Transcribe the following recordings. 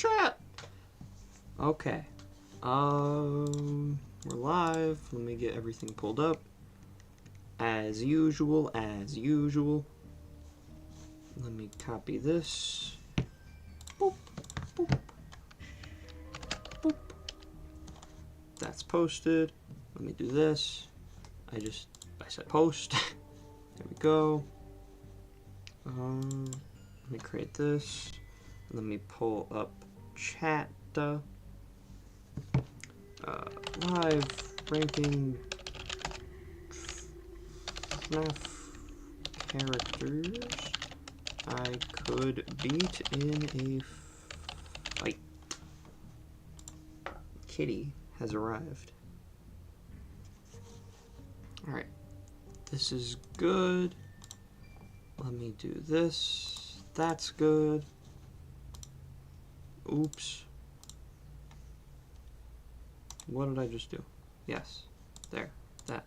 Chat. Okay. We're live. Let me get everything pulled up. As usual. Let me copy this. Boop, boop, boop. That's posted. Let me do this. I said post. There we go. Let me create this. Let me pull up chat. Live ranking Fnaf characters I could beat in a fight. Kitty has arrived. Alright, this is good. Let me do this. That's good. Oops. What did I just do? Yes. There. That.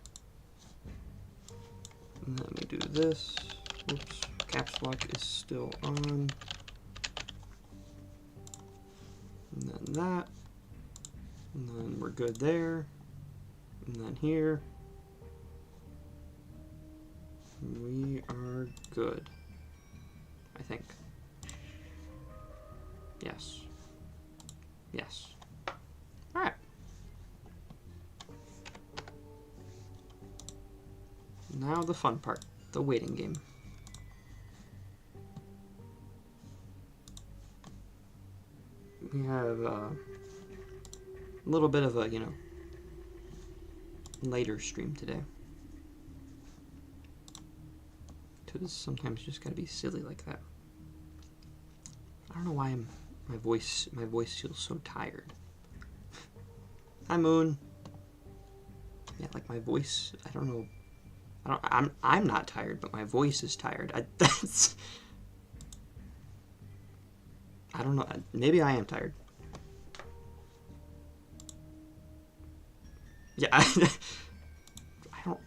And let me do this. Oops. Caps lock is still on. And then that. And then we're good there. And then here. We are good. I think. Yes. Yes. Alright. Now the fun part, the waiting game. We have a little bit of a, later stream today. Because sometimes you just gotta be silly like that. I don't know why my voice feels so tired. Hi Moon. Yeah, like my voice, I don't know. I'm not tired, but my voice is tired. I don't know. Maybe I am tired. Yeah, I don't.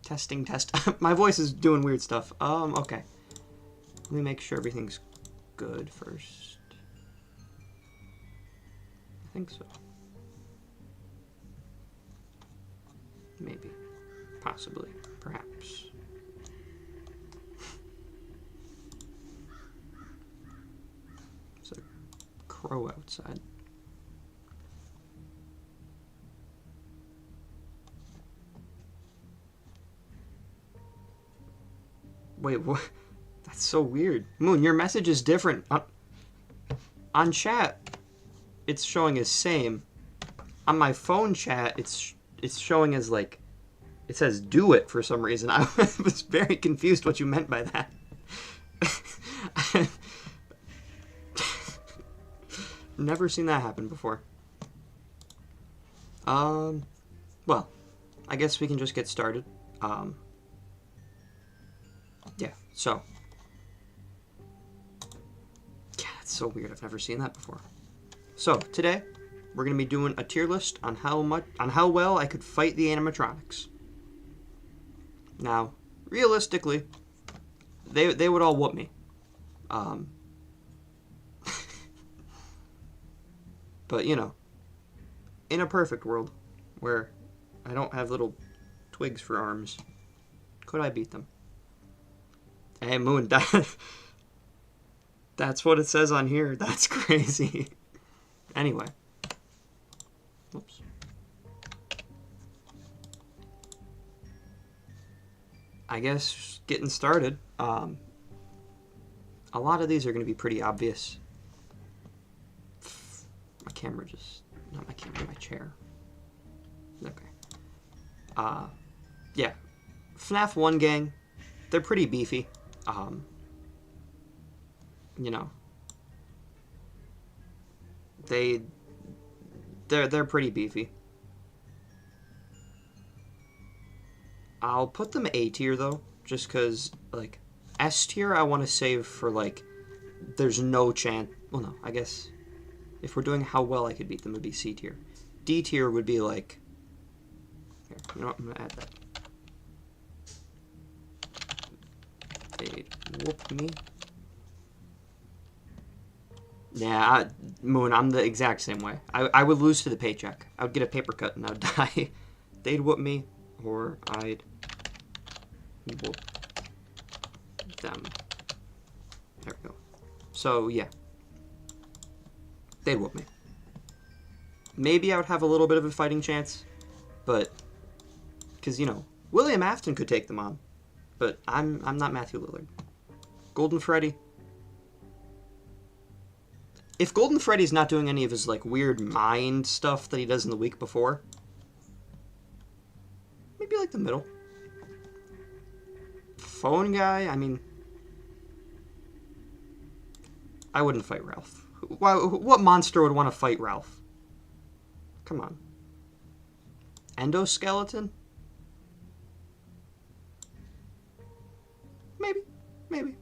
Testing, test. My voice is doing weird stuff. Okay. Let me make sure everything's good first. I think so. Maybe. Possibly. Perhaps. There's a crow outside. Wait, what? That's so weird. Moon, your message is different. On chat, it's showing as same. On my phone chat, it's showing as like, it says do it for some reason. I was very confused what you meant by that. Never seen that happen before. Well, I guess we can just get started. Yeah, so. Yeah, that's so weird. I've never seen that before. So, today, we're going to be doing a tier list on how well I could fight the animatronics. Now, realistically, they would all whoop me. But, in a perfect world where I don't have little twigs for arms, could I beat them? Hey, Moon, that's what it says on here. That's crazy. Anyway. Oops. I guess getting started. A lot of these are going to be pretty obvious. My camera just... Not my camera, my chair. Okay. Yeah. FNAF 1 gang. They're pretty beefy. They're pretty beefy. I'll put them A tier though, just because like S tier I want to save for like there's no chance. Well, no, I guess if we're doing how well I could beat them, it would be C tier. D tier would be like. Here, you know what? I'm gonna add that. whoop me. Yeah, Moon, I'm the exact same way. I would lose to the paycheck. I would get a paper cut and I would die. They'd whoop me, or I'd whoop them. There we go. So, yeah. They'd whoop me. Maybe I would have a little bit of a fighting chance, but... Because, you know, William Afton could take them on, but I'm not Matthew Lillard. Golden Freddy... If Golden Freddy's not doing any of his, like, weird mind stuff that he does in the week before, maybe, like, the middle. Phone guy, I mean... I wouldn't fight Ralph. What monster would want to fight Ralph? Come on. Endoskeleton? Maybe. Maybe.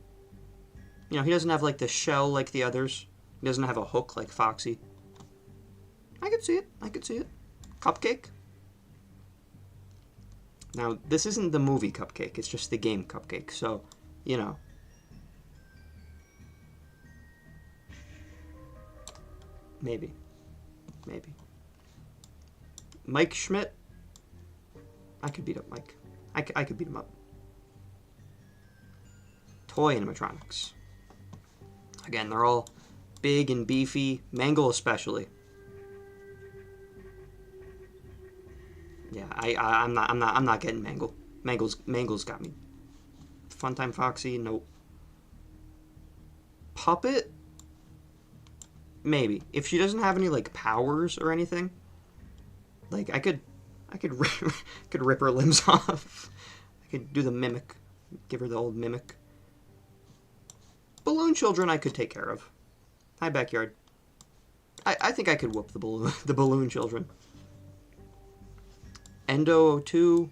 You know, he doesn't have, like, the shell like the others. He doesn't have a hook like Foxy. I could see it. I could see it. Cupcake? Now, this isn't the movie Cupcake. It's just the game Cupcake. So, you know. Maybe. Maybe. Mike Schmidt? I could beat up Mike. I could beat him up. Toy animatronics. Again, they're all big and beefy. Mangle especially. Yeah, I'm not getting Mangle. Mangle's got me. Funtime Foxy, nope. Puppet? Maybe. If she doesn't have any, like, powers or anything, like, I could rip her limbs off. I could do the mimic. Give her the old mimic. Balloon children I could take care of. Hi, backyard. I think I could whoop the balloon children. Endo 2,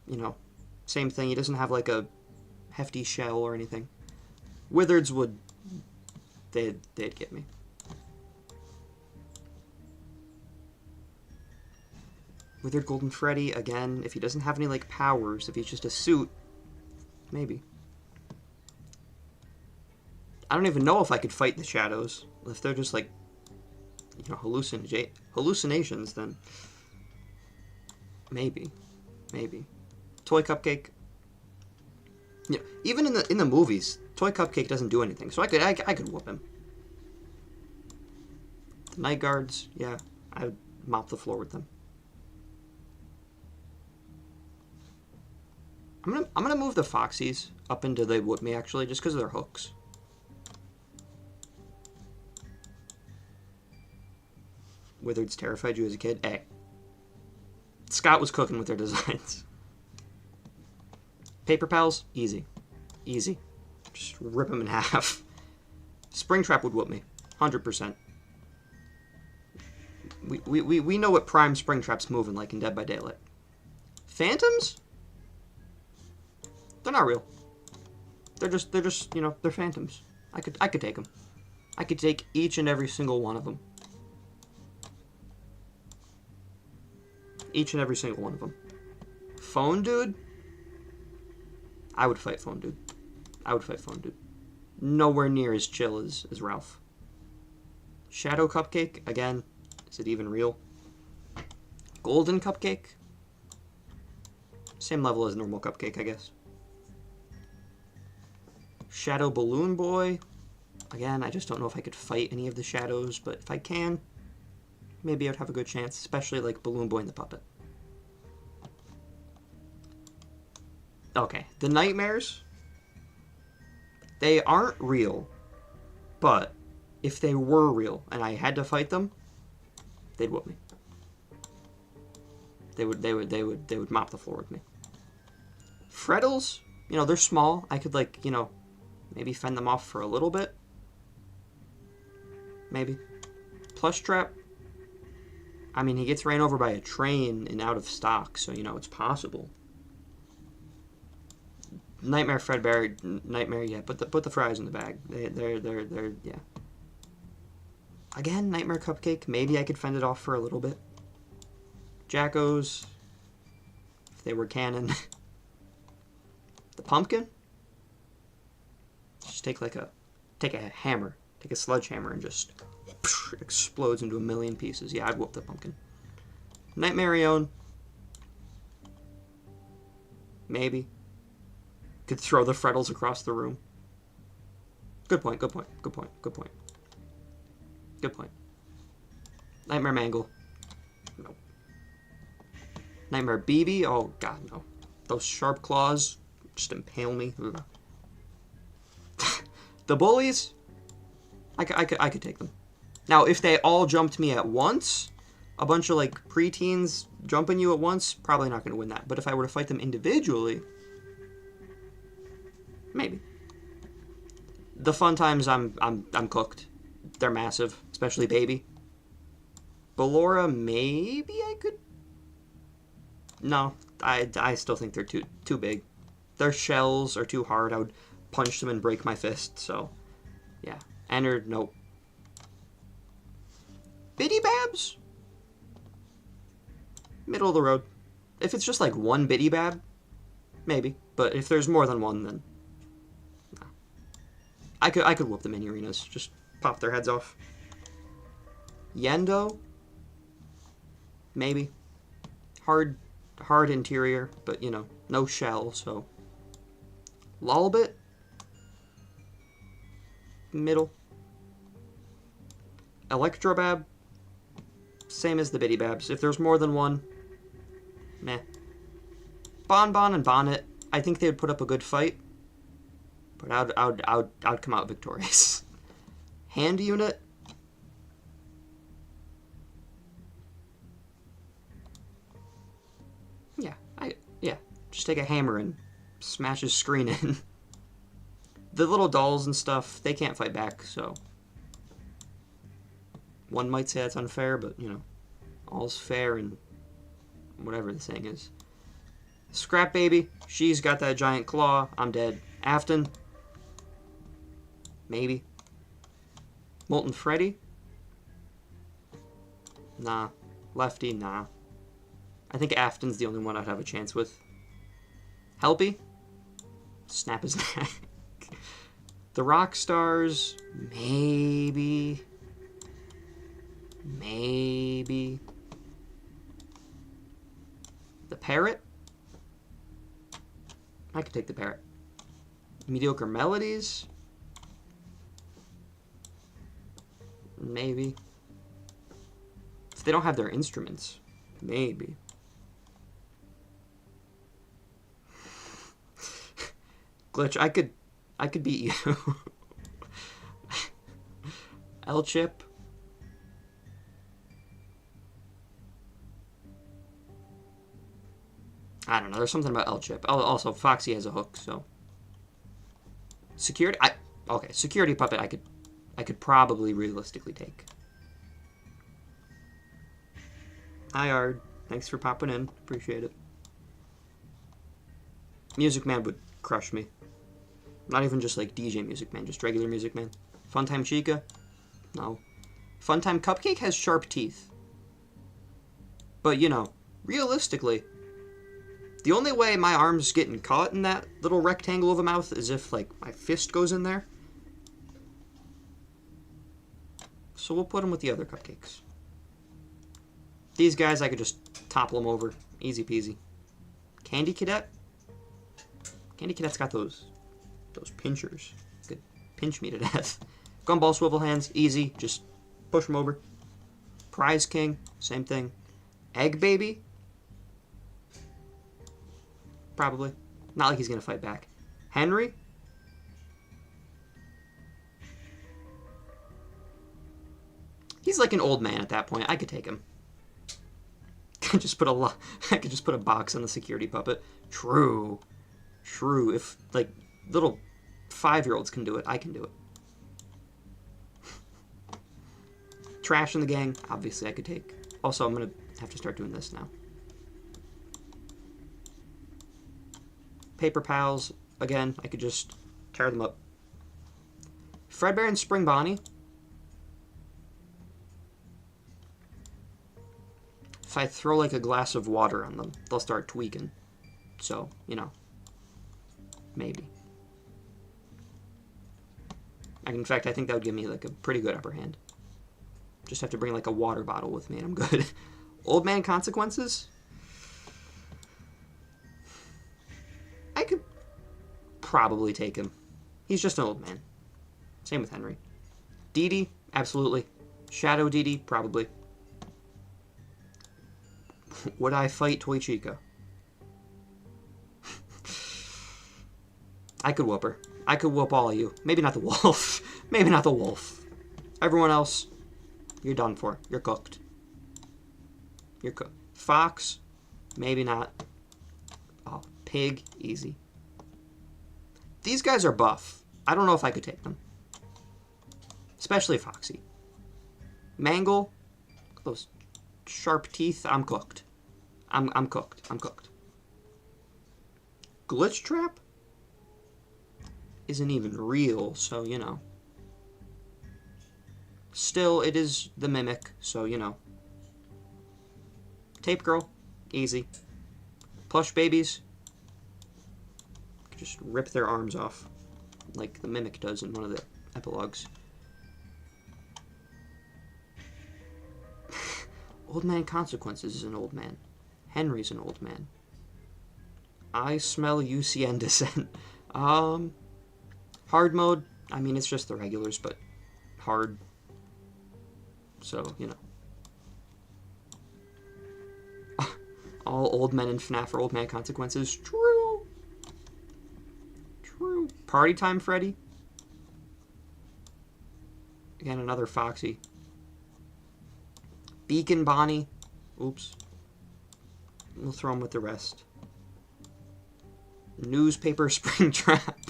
you know, same thing. He doesn't have, like, a hefty shell or anything. Wizards would... They'd get me. Withered Golden Freddy, again, if he doesn't have any, like, powers, if he's just a suit, maybe. I don't even know if I could fight the shadows. If they're just, like, you know, hallucinations, then maybe. Maybe. Toy Cupcake. Yeah, even in the movies, Toy Cupcake doesn't do anything, so I could whoop him. The Night Guards, yeah, I would mop the floor with them. I'm gonna move the Foxies up into they whoop me, actually, just because of their hooks. Withered's terrified you as a kid. Hey. Scott was cooking with their designs. Paper Pals, easy. Easy. Just rip them in half. Springtrap would whoop me. 100%. We know what prime Springtrap's moving like in Dead by Daylight. Phantoms? They're not real. They're just, you know, they're phantoms. I could take them. I could take each and every single one of them. Each and every single one of them. Phone Dude? I would fight Phone Dude. I would fight Phone Dude. Nowhere near as chill as Ralph. Shadow Cupcake? Again, is it even real? Golden Cupcake? Same level as normal Cupcake, I guess. Shadow Balloon Boy? Again, I just don't know if I could fight any of the shadows, but if I can, maybe I'd have a good chance, especially like Balloon Boy and the Puppet. Okay, the Nightmares, they aren't real, but if they were real and I had to fight them, they'd whoop me. They would mop the floor with me. Freddles, you know, they're small. I could, like, you know, maybe fend them off for a little bit. Maybe. Plush Trap, I mean, he gets ran over by a train and out of stock, so, you know, it's possible. Nightmare Fredbear, Nightmare, yeah, put the fries in the bag. They're, yeah. Again, Nightmare Cupcake, maybe I could fend it off for a little bit. Jackos, if they were canon. The Pumpkin? Just take a hammer, take a sledgehammer, and just it explodes into a million pieces. Yeah, I'd whoop the pumpkin. Nightmarion. Maybe. Could throw the frettles across the room. Good point, good point, good point, good point. Good point. Nightmare Mangle. Nope. Nightmare BB? Oh, God, no. Those sharp claws just impale me. The bullies? I could take them. Now, if they all jumped me at once, a bunch of, like, preteens jumping you at once, probably not going to win that. But if I were to fight them individually, maybe. The fun times, I'm cooked. They're massive, especially baby. Ballora, maybe I could. No, I still think they're too big. Their shells are too hard. I would punch them and break my fist. So, yeah. Enter, nope. Biddy Babs? Middle of the road. If it's just like one Biddy Bab, maybe. But if there's more than one, then no. I could whoop the mini arenas. Just pop their heads off. Yendo? Maybe. Hard interior, but, you know, no shell, so. Lullabit? Middle. Electrobab? Same as the Biddy Babs. If there's more than one, meh. Bonbon and Bonnet, I think they would put up a good fight, but I'd come out victorious. Hand unit? Yeah, just take a hammer and smash his screen in. The little dolls and stuff, they can't fight back, so. One might say that's unfair, but, you know, all's fair and whatever the saying is. Scrap Baby, she's got that giant claw. I'm dead. Afton? Maybe. Molten Freddy? Nah. Lefty? Nah. I think Afton's the only one I'd have a chance with. Helpy? Snap his neck. The Rock Stars? Maybe. Maybe. The Parrot? I could take the Parrot. Mediocre Melodies? Maybe. If they don't have their instruments, maybe. Glitch, I could beat you. L-Chip. I don't know. There's something about L-Chip. Also, Foxy has a hook, so. Security? Okay, Security Puppet I could probably realistically take. Hi, Ard. Thanks for popping in. Appreciate it. Music Man would crush me. Not even just like DJ Music Man, just regular Music Man. Funtime Chica? No. Funtime Cupcake has sharp teeth. But, you know, realistically, the only way my arm's getting caught in that little rectangle of a mouth is if, like, my fist goes in there. So we'll put them with the other cupcakes. These guys, I could just topple them over. Easy peasy. Candy Cadet? Candy Cadet's got those pinchers. Could pinch me to death. Gumball Swivel Hands, easy. Just push them over. Prize King, same thing. Egg Baby? Probably. Not like he's going to fight back. Henry? He's like an old man at that point. I could take him. I could just put a box on the security puppet. True. If, like, little 5-year-olds can do it, I can do it. Trash in the Gang, obviously I could take. Also, I'm going to have to start doing this now. Paper Pals, again, I could just tear them up. Fredbear and Spring Bonnie. If I throw like a glass of water on them, they'll start tweaking. So, you know, maybe. In fact, I think that would give me like a pretty good upper hand. Just have to bring like a water bottle with me and I'm good. Old man consequences? I could probably take him. He's just an old man. Same with Henry. Dee Dee? Absolutely. Shadow Dee Dee? Probably. Would I fight Toy Chica? I could whoop her. I could whoop all of you. Maybe not the wolf. Maybe not the wolf. Everyone else, you're done for. You're cooked. You're cooked. Fox? Maybe not. Oh, pig? Easy. These guys are buff. I don't know if I could take them. Especially Foxy. Mangle? Those sharp teeth? I'm cooked. I'm cooked. I'm cooked. Glitch Trap? Isn't even real, so, you know. Still, it is the Mimic, so, you know. Tape Girl? Easy. Plush Babies? Just rip their arms off, like the Mimic does in one of the epilogues. Old man consequences is an old man. Henry's an old man. I smell UCN descent. Hard mode, I mean, it's just the regulars, but hard. So, you know. All old men in Fnaf are old man consequences. True. True. Party time, Freddy. Again, another Foxy. Beacon Bonnie. Oops. We'll throw him with the rest. Newspaper Springtrap.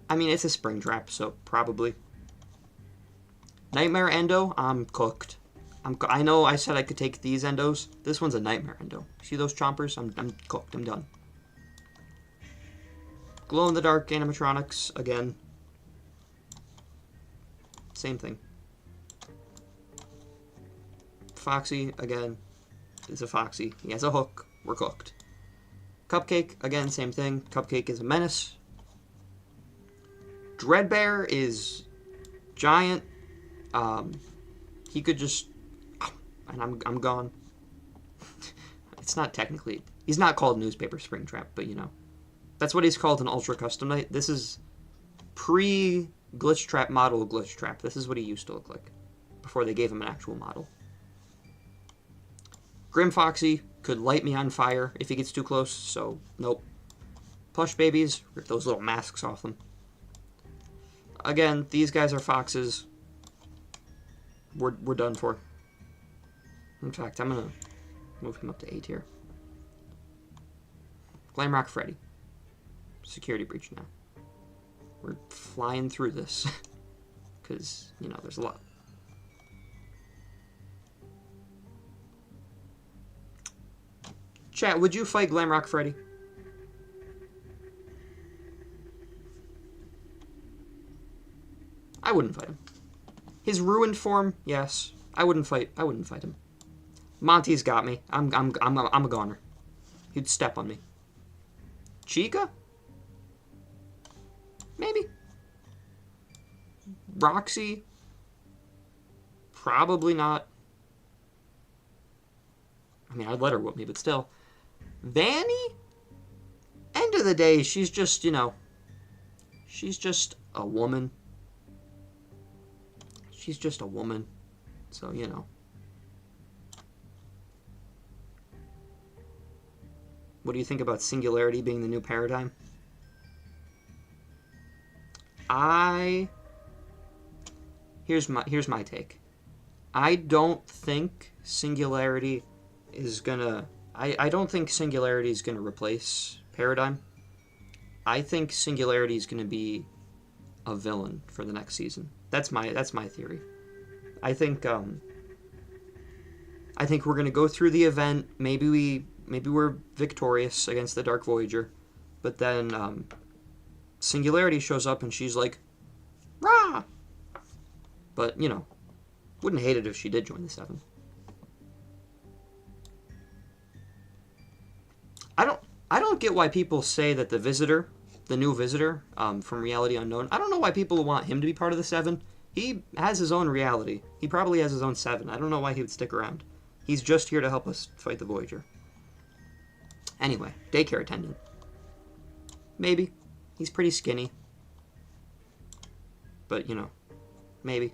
I mean, it's a Springtrap, so probably. Nightmare Endo. I'm cooked. I know I said I could take these endos. This one's a Nightmare Endo. See those chompers? I'm cooked. I'm done. Glow-in-the-dark animatronics. Again. Same thing. Foxy, again. It's a Foxy. He has a hook. We're cooked. Cupcake, again, same thing. Cupcake is a menace. Dreadbear is giant. He could just... And I'm gone. It's not technically... He's not called Newspaper Springtrap, but you know. That's what he's called in Ultra Custom Night. This is pre-Glitch Trap model Glitch Trap. This is what he used to look like before they gave him an actual model. Grim Foxy could light me on fire if he gets too close, so nope. Plush Babies, rip those little masks off them. Again, these guys are foxes. We're done for. In fact, I'm gonna move him up to A tier. Glamrock Freddy. Security breach now. We're flying through this. Because, you know, there's a lot. Chat, would you fight Glamrock Freddy? I wouldn't fight him. His ruined form, yes. I wouldn't fight him. Monty's got me. I'm a goner. He'd step on me. Chica? Maybe. Roxy? Probably not. I mean, I'd let her whoop me, but still. Vanny? End of the day, she's just, you know, she's just a woman. She's just a woman. So, you know. What do you think about Singularity being the new paradigm? Here's my take. I don't think Singularity is gonna... I don't think Singularity is gonna replace Paradigm. I think Singularity is gonna be a villain for the next season. That's my theory. I think we're gonna go through the event. Maybe we're victorious against the Dark Voyager, but then Singularity shows up and she's like, "Rah!" But you know, wouldn't hate it if she did join the Seven. I don't get why people say that the Visitor, the new visitor from Reality Unknown. I don't know why people want him to be part of the 7. He has his own reality. He probably has his own 7. I don't know why he would stick around. He's just here to help us fight the Voyager. Anyway, daycare attendant. Maybe. He's pretty skinny. But, you know, maybe.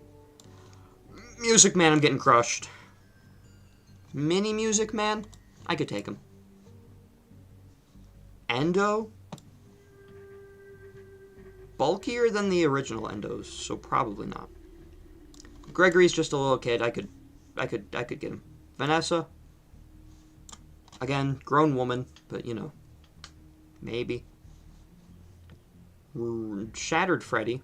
Music Man, I'm getting crushed. Mini Music Man? I could take him. Endo? Bulkier than the original Endos, so probably not. Gregory's just a little kid. I could get him. Vanessa? Again, grown woman, but you know, maybe. Shattered Freddy.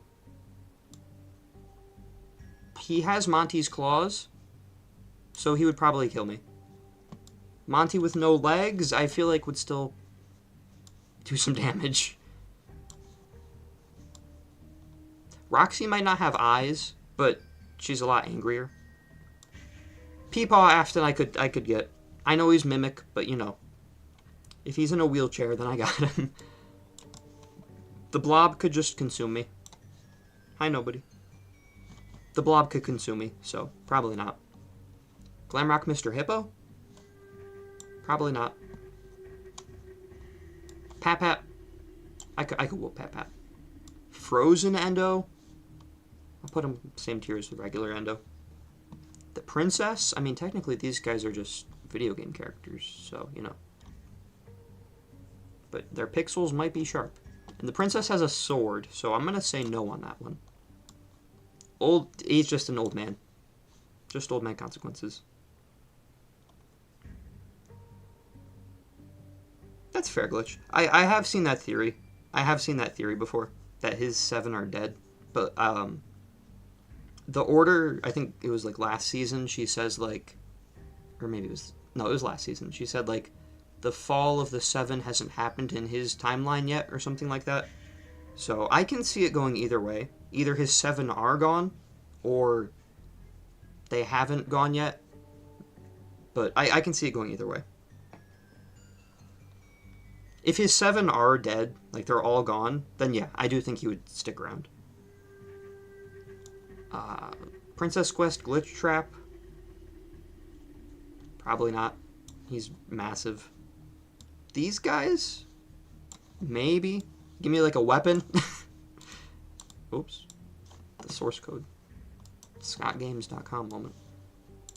He has Monty's claws, so he would probably kill me. Monty with no legs, I feel like would still do some damage. Roxy might not have eyes, but she's a lot angrier. Peepaw Afton I could get. I know he's Mimic, but you know, if he's in a wheelchair, then I got him. The Blob could just consume me. Hi, nobody. The Blob could consume me, so probably not. Glamrock Mr. Hippo? Probably not. Pat. I could whoop Pat. Frozen Endo? I'll put him same tier as the regular Endo. The Princess? I mean, technically these guys are just video game characters, so, you know. But their pixels might be sharp. And the Princess has a sword, so I'm going to say no on that one. He's just an old man. Just old man consequences. That's fair, Glitch. I have seen that theory. I have seen that theory before, that his 7 are dead. But, the Order, I think it was, like, last season, she says, like, or maybe it was last season. She said, like, the fall of the 7 hasn't happened in his timeline yet, or something like that. So, I can see it going either way. Either his 7 are gone, or they haven't gone yet. But I can see it going either way. If his 7 are dead, like they're all gone, then yeah, I do think he would stick around. Princess Quest Glitch Trap? Probably not. He's massive. These guys? Maybe. Give me like a weapon. Oops. The source code. ScottGames.com moment.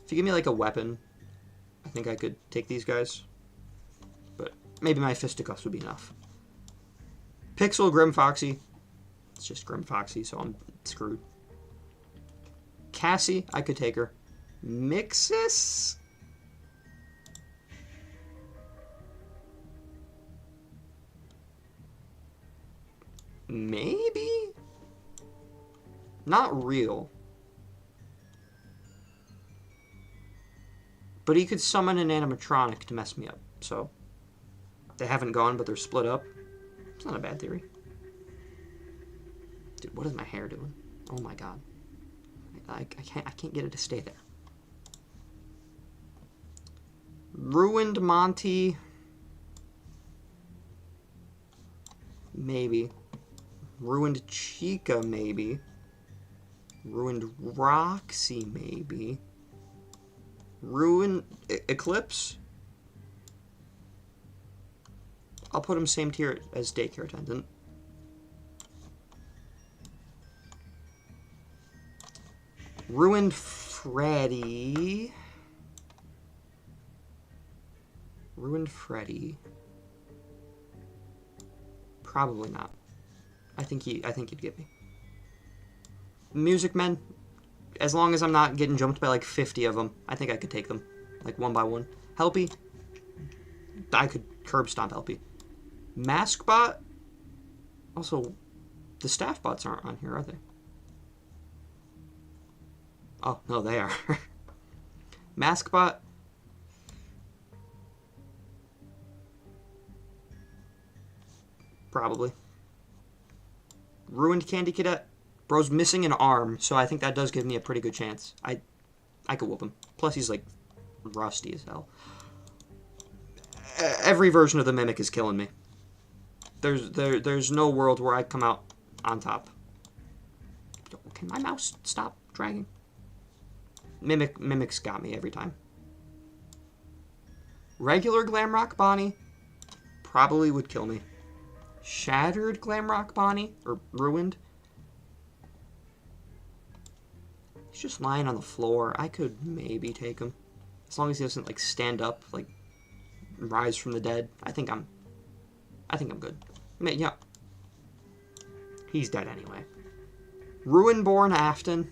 If you give me like a weapon, I think I could take these guys. But maybe my fisticuffs would be enough. Pixel Grim Foxy. It's just Grim Foxy, so I'm screwed. Cassie, I could take her. Mixus? Maybe? Not real. But he could summon an animatronic to mess me up, so... They haven't gone, but they're split up. It's not a bad theory. Dude, what is my hair doing? Oh my god. I can't get it to stay there. Ruined Monty. Maybe. Ruined Chica, maybe. Ruined Roxy, maybe. Ruined Eclipse? I'll put him same tier as daycare attendant. Ruined Freddy. Ruined Freddy. Probably not. I think he'd get me. Music Men. As long as I'm not getting jumped by like 50 of them, I think I could take them. Like one by one. Helpy. I could curb stomp Helpy. Maskbot. Also, the staff bots aren't on here, are they? Oh, no, they are. Maskbot. Probably. Ruined Candy Cadet. Bro's missing an arm, so I think that does give me a pretty good chance. I could whoop him. Plus, he's, like, rusty as hell. Every version of the Mimic is killing me. There's no world where I come out on top. Can my mouse stop dragging? Mimics got me every time. Regular Glamrock Bonnie probably would kill me. Shattered Glamrock Bonnie, or ruined. He's just lying on the floor. I could maybe take him. As long as he doesn't like stand up, like rise from the dead. I think I'm good. Yeah. He's dead anyway. Ruinborn Afton.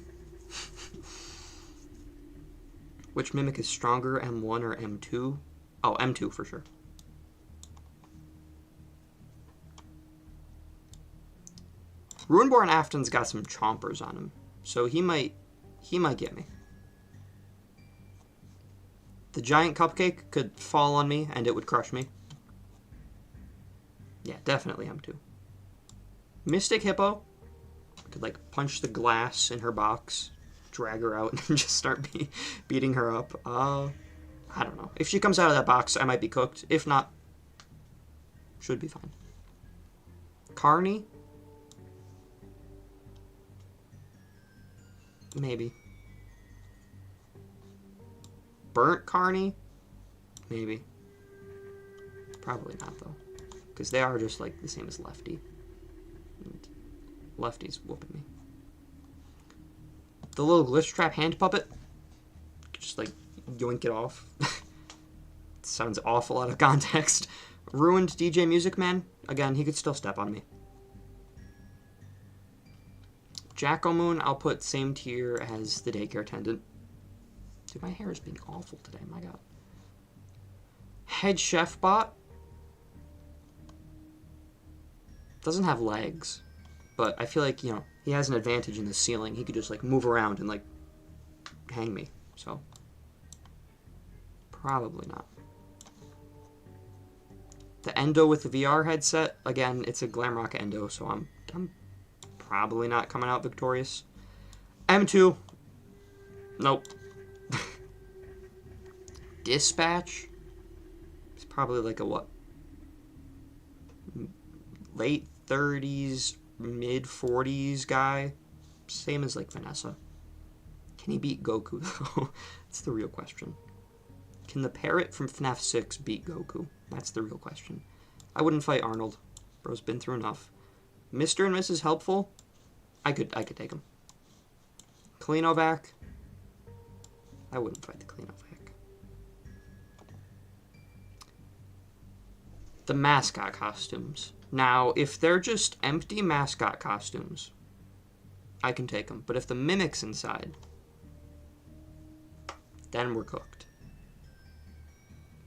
Which mimic is stronger, M1 or M2? Oh, M2 for sure. Ruinborn Afton's got some chompers on him, so he might get me. The giant cupcake could fall on me and it would crush me. Yeah, definitely M2. Mystic Hippo could like punch the glass in her box, drag her out, and just start beating her up. I don't know. If she comes out of that box, I might be cooked. If not, should be fine. Carney? Maybe. Burnt Carney? Maybe. Probably not, though. Because they are just, like, the same as Lefty. And Lefty's whooping me. The little glitch trap hand puppet? Just, like, yoink it off. Sounds awful out of context. Ruined DJ Music Man? Again, he could still step on me. Jacko-Moon, I'll put same tier as the daycare attendant. Dude, my hair is being awful today, my god. Head Chef Bot. Doesn't have legs, but I feel like, you know, he has an advantage in the ceiling. He could just, like, move around and, like, hang me, so. Probably not. The Endo with the VR headset, again, it's a Glamrock Endo, so I'm probably not coming out victorious. M2. Nope. Dispatch. It's probably like a what? Late 30s, mid 40s guy. Same as like Vanessa. Can he beat Goku though? That's the real question. Can the parrot from Fnaf 6 beat Goku? That's the real question. I wouldn't fight Arnold. Bro's been through enough. Mr. and Mrs. Helpful? I could take him. Kalinovac? I wouldn't fight the Kalinovac. The mascot costumes. Now, if they're just empty mascot costumes, I can take them. But if the mimic's inside, then we're cooked.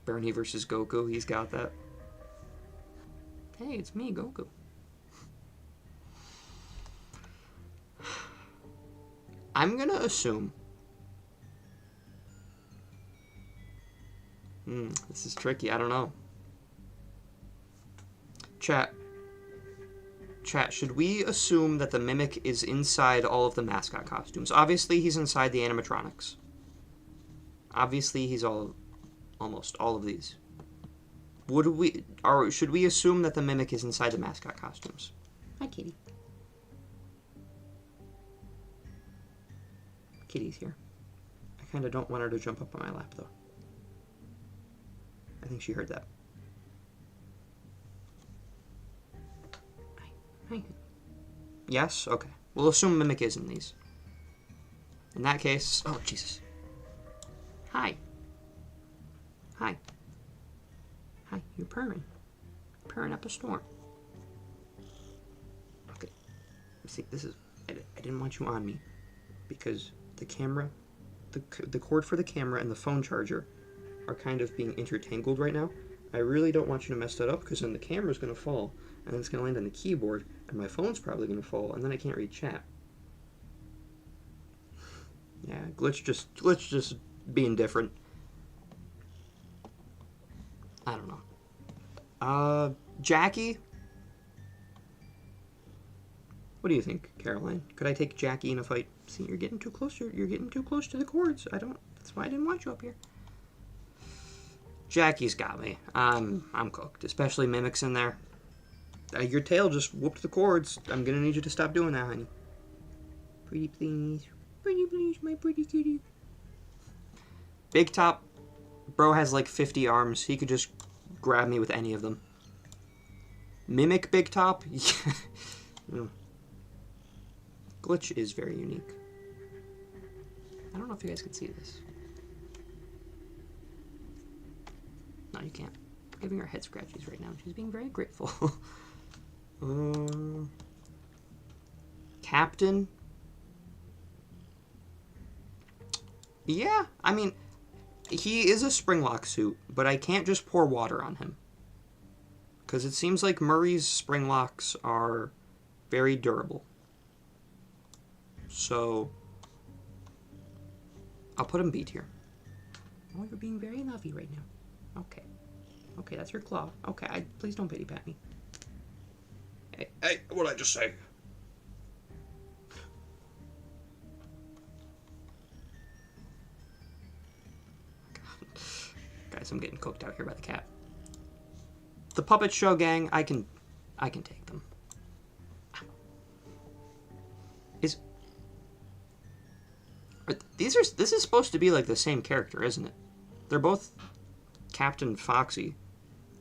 Bernie versus Goku, he's got that. Hey, it's me, Goku. I'm gonna assume. This is tricky, I don't know. Chat, should we assume that the Mimic is inside all of the mascot costumes? Obviously, he's inside the animatronics. Obviously, he's almost all of these. Should we assume that the Mimic is inside the mascot costumes? Hi, Kitty. Kitty's here. I kind of don't want her to jump up on my lap, though. I think she heard that. Hi. Yes? Okay. We'll assume Mimic is in these. In that case... Oh, Jesus. Hi. Hi. Hi. You're purring. Purring up a storm. Okay. See, this is... I didn't want you on me. Because the camera... The cord for the camera and the phone charger are kind of being intertangled right now. I really don't want you to mess that up, because then the camera's going to fall, and then it's going to land on the keyboard, and my phone's probably going to fall, and then I can't read chat. Yeah, glitch just being different. I don't know. Jackie? What do you think, Caroline? Could I take Jackie in a fight? See, you're getting too close. You're getting too close to the cords. That's why I didn't want you up here. Jackie's got me. I'm cooked, especially Mimic's in there. Your tail just whooped the cords. I'm gonna need you to stop doing that, honey. Pretty please. Pretty please, my pretty kitty. Big Top. Bro has like 50 arms. He could just grab me with any of them. Mimic Big Top? Glitch is very unique. I don't know if you guys can see this. No, you can't. I'm giving her head scratches right now. She's being very grateful. Captain? Yeah, I mean, he is a Springlock suit, but I can't just pour water on him. Because it seems like Murray's Springlocks are very durable. So, I'll put him B tier. Oh, you're being very lovey right now. Okay. Okay, that's your claw. Okay, please don't pity pat me. Hey, what'd I just say? Guys, I'm getting cooked out here by the cat. The Puppet Show gang, I can take them. This is supposed to be like the same character, isn't it? They're both Captain Foxy.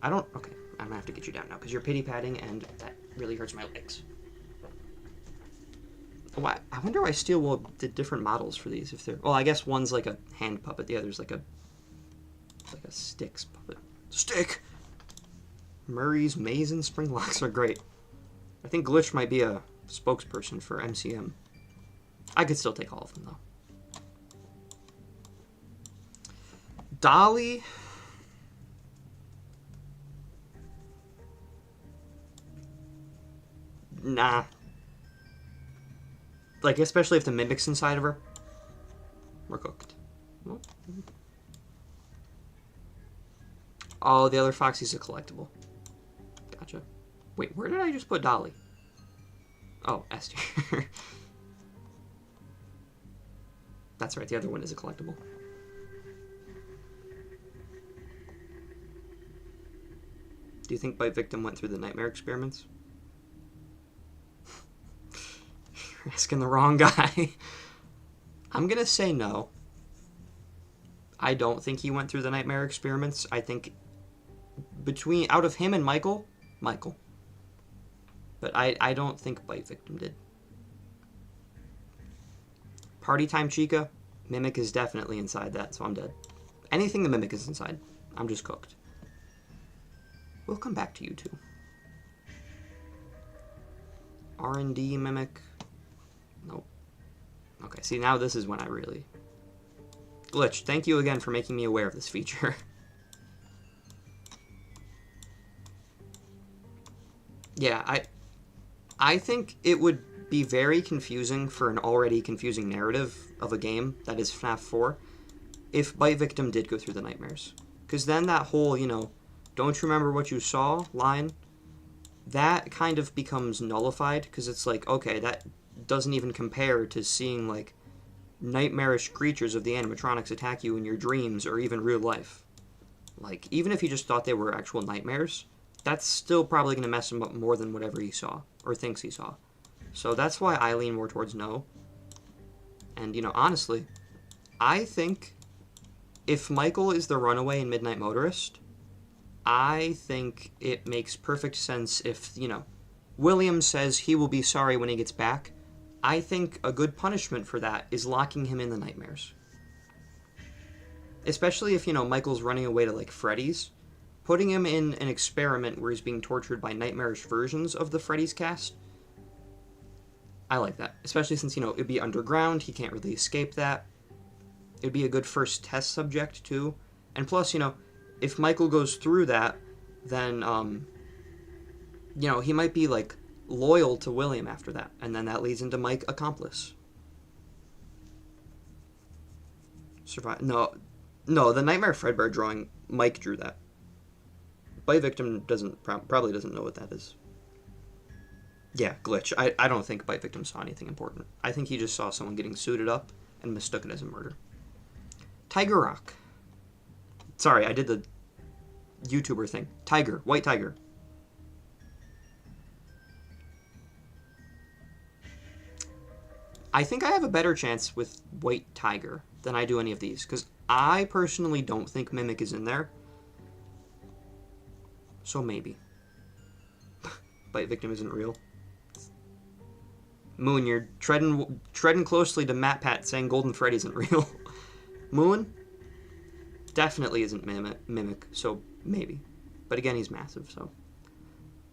Okay, I'm gonna have to get you down now because you're pity patting and that really hurts my legs. Why? I wonder why Steel did different models for these. If they're, well, I guess one's like a hand puppet, the other's like a sticks puppet. Stick. Murray's Maze and Springlocks are great. I think Glitch might be a spokesperson for MCM. I could still take all of them though. Dolly. Nah. Like, especially if the Mimic's inside of her. We're cooked. Oh, the other Foxy's a collectible. Gotcha. Wait, where did I just put Dolly? Oh, S tier. That's right, the other one is a collectible. Do you think Bite Victim went through the nightmare experiments? You're asking the wrong guy. I'm gonna say no. I don't think he went through the nightmare experiments. I think out of him and Michael. But I don't think Bite Victim did. Party Time Chica. Mimic is definitely inside that, so I'm dead. Anything the Mimic is inside, I'm just cooked. We'll come back to you two. R&D Mimic. Nope. Okay, see, now this is when I really... Glitch, thank you again for making me aware of this feature. Yeah, I think it would be very confusing for an already confusing narrative of a game that is FNAF 4 if Bite Victim did go through the nightmares. Because then that whole, don't you remember what you saw line, that kind of becomes nullified, because it's like, okay, that doesn't even compare to seeing, like, nightmarish creatures of the animatronics attack you in your dreams or even real life. Like, even if he just thought they were actual nightmares, that's still probably going to mess him up more than whatever he saw, or thinks he saw. So that's why I lean more towards no. And, honestly, I think if Michael is the runaway in Midnight Motorist, I think it makes perfect sense if, William says he will be sorry when he gets back. I think a good punishment for that is locking him in the nightmares. Especially if, Michael's running away to, like, Freddy's. Putting him in an experiment where he's being tortured by nightmarish versions of the Freddy's cast. I like that. Especially since, it'd be underground, he can't really escape that. It'd be a good first test subject, too. And plus, if Michael goes through that, then, he might be, like, loyal to William after that. And then that leads into Mike Accomplice. Survive. No, the Nightmare Fredbear drawing, Mike drew that. Bite Victim probably doesn't know what that is. Yeah, Glitch. I don't think Bite Victim saw anything important. I think he just saw someone getting suited up and mistook it as a murder. Tiger Rock. Sorry, I did the YouTuber thing. Tiger. White Tiger. I think I have a better chance with White Tiger than I do any of these, because I personally don't think Mimic is in there. So maybe. Bite Victim isn't real. Moon, you're treading closely to MatPat saying Golden Freddy isn't real. Moon definitely isn't Mimic, so maybe. But again, he's massive, so.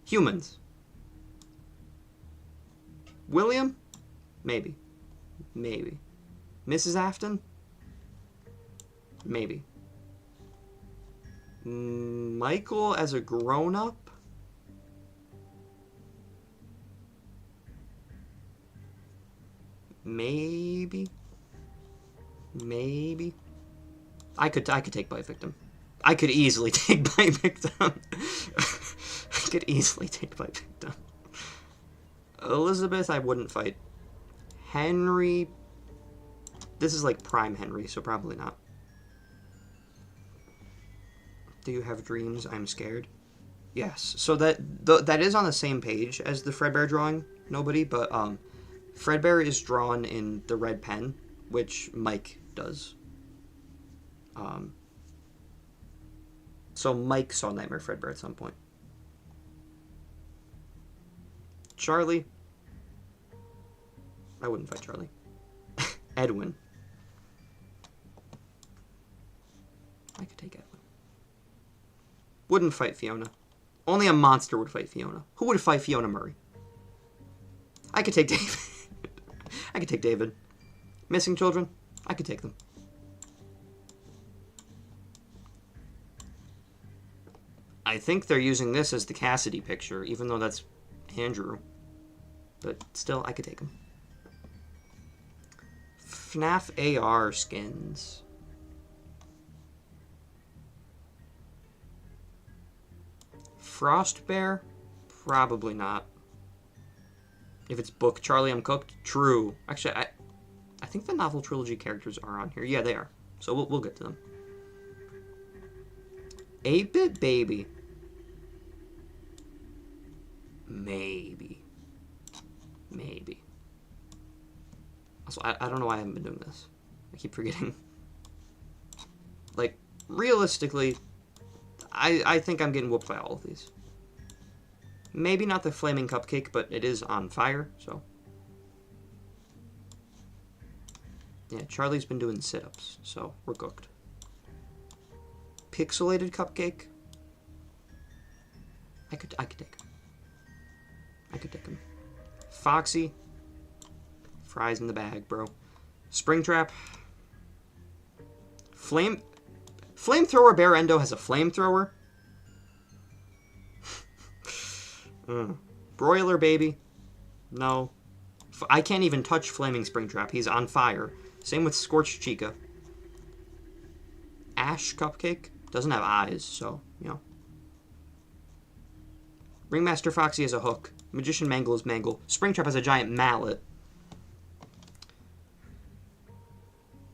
Humans. William? Maybe. Maybe. Mrs. Afton? Maybe. Michael as a grown-up? Maybe. Maybe. I could take Bite Victim. I could easily take Bite Victim. I could easily take Bite Victim. Elizabeth, I wouldn't fight. Henry. This is like prime Henry, so probably not. Do you have dreams? I'm scared. Yes. So that is on the same page as the Fredbear drawing. Nobody, but Fredbear is drawn in the red pen, which Mike does. So Mike saw Nightmare Fredbear at some point. Charlie. I wouldn't fight Charlie. Edwin. I could take Edwin. Wouldn't fight Fiona. Only a monster would fight Fiona. Who would fight Fiona Murray? I could take David. I could take David. Missing children? I could take them. I think they're using this as the Cassidy picture, even though that's Andrew. But still, I could take them. Fnaf AR skins. Frost Bear? Probably not. If it's book Charlie, I'm cooked. True. Actually, I think the novel trilogy characters are on here. Yeah, they are. So we'll get to them. 8-Bit Baby. Maybe. Maybe. Also, I don't know why I haven't been doing this. I keep forgetting. Like, realistically, I think I'm getting whooped by all of these. Maybe not the flaming cupcake, but it is on fire, so. Yeah, Charlie's been doing sit-ups, so we're cooked. Pixelated cupcake. I could take him. I could take him. Foxy. Fries in the bag, bro. Springtrap. Flamethrower Bear Endo has a flamethrower. Broiler Baby. No. I can't even touch Flaming Springtrap. He's on fire. Same with Scorched Chica. Ash Cupcake. Doesn't have eyes, so, you know. Ringmaster Foxy has a hook. Magician Mangle is Mangle. Springtrap has a giant mallet.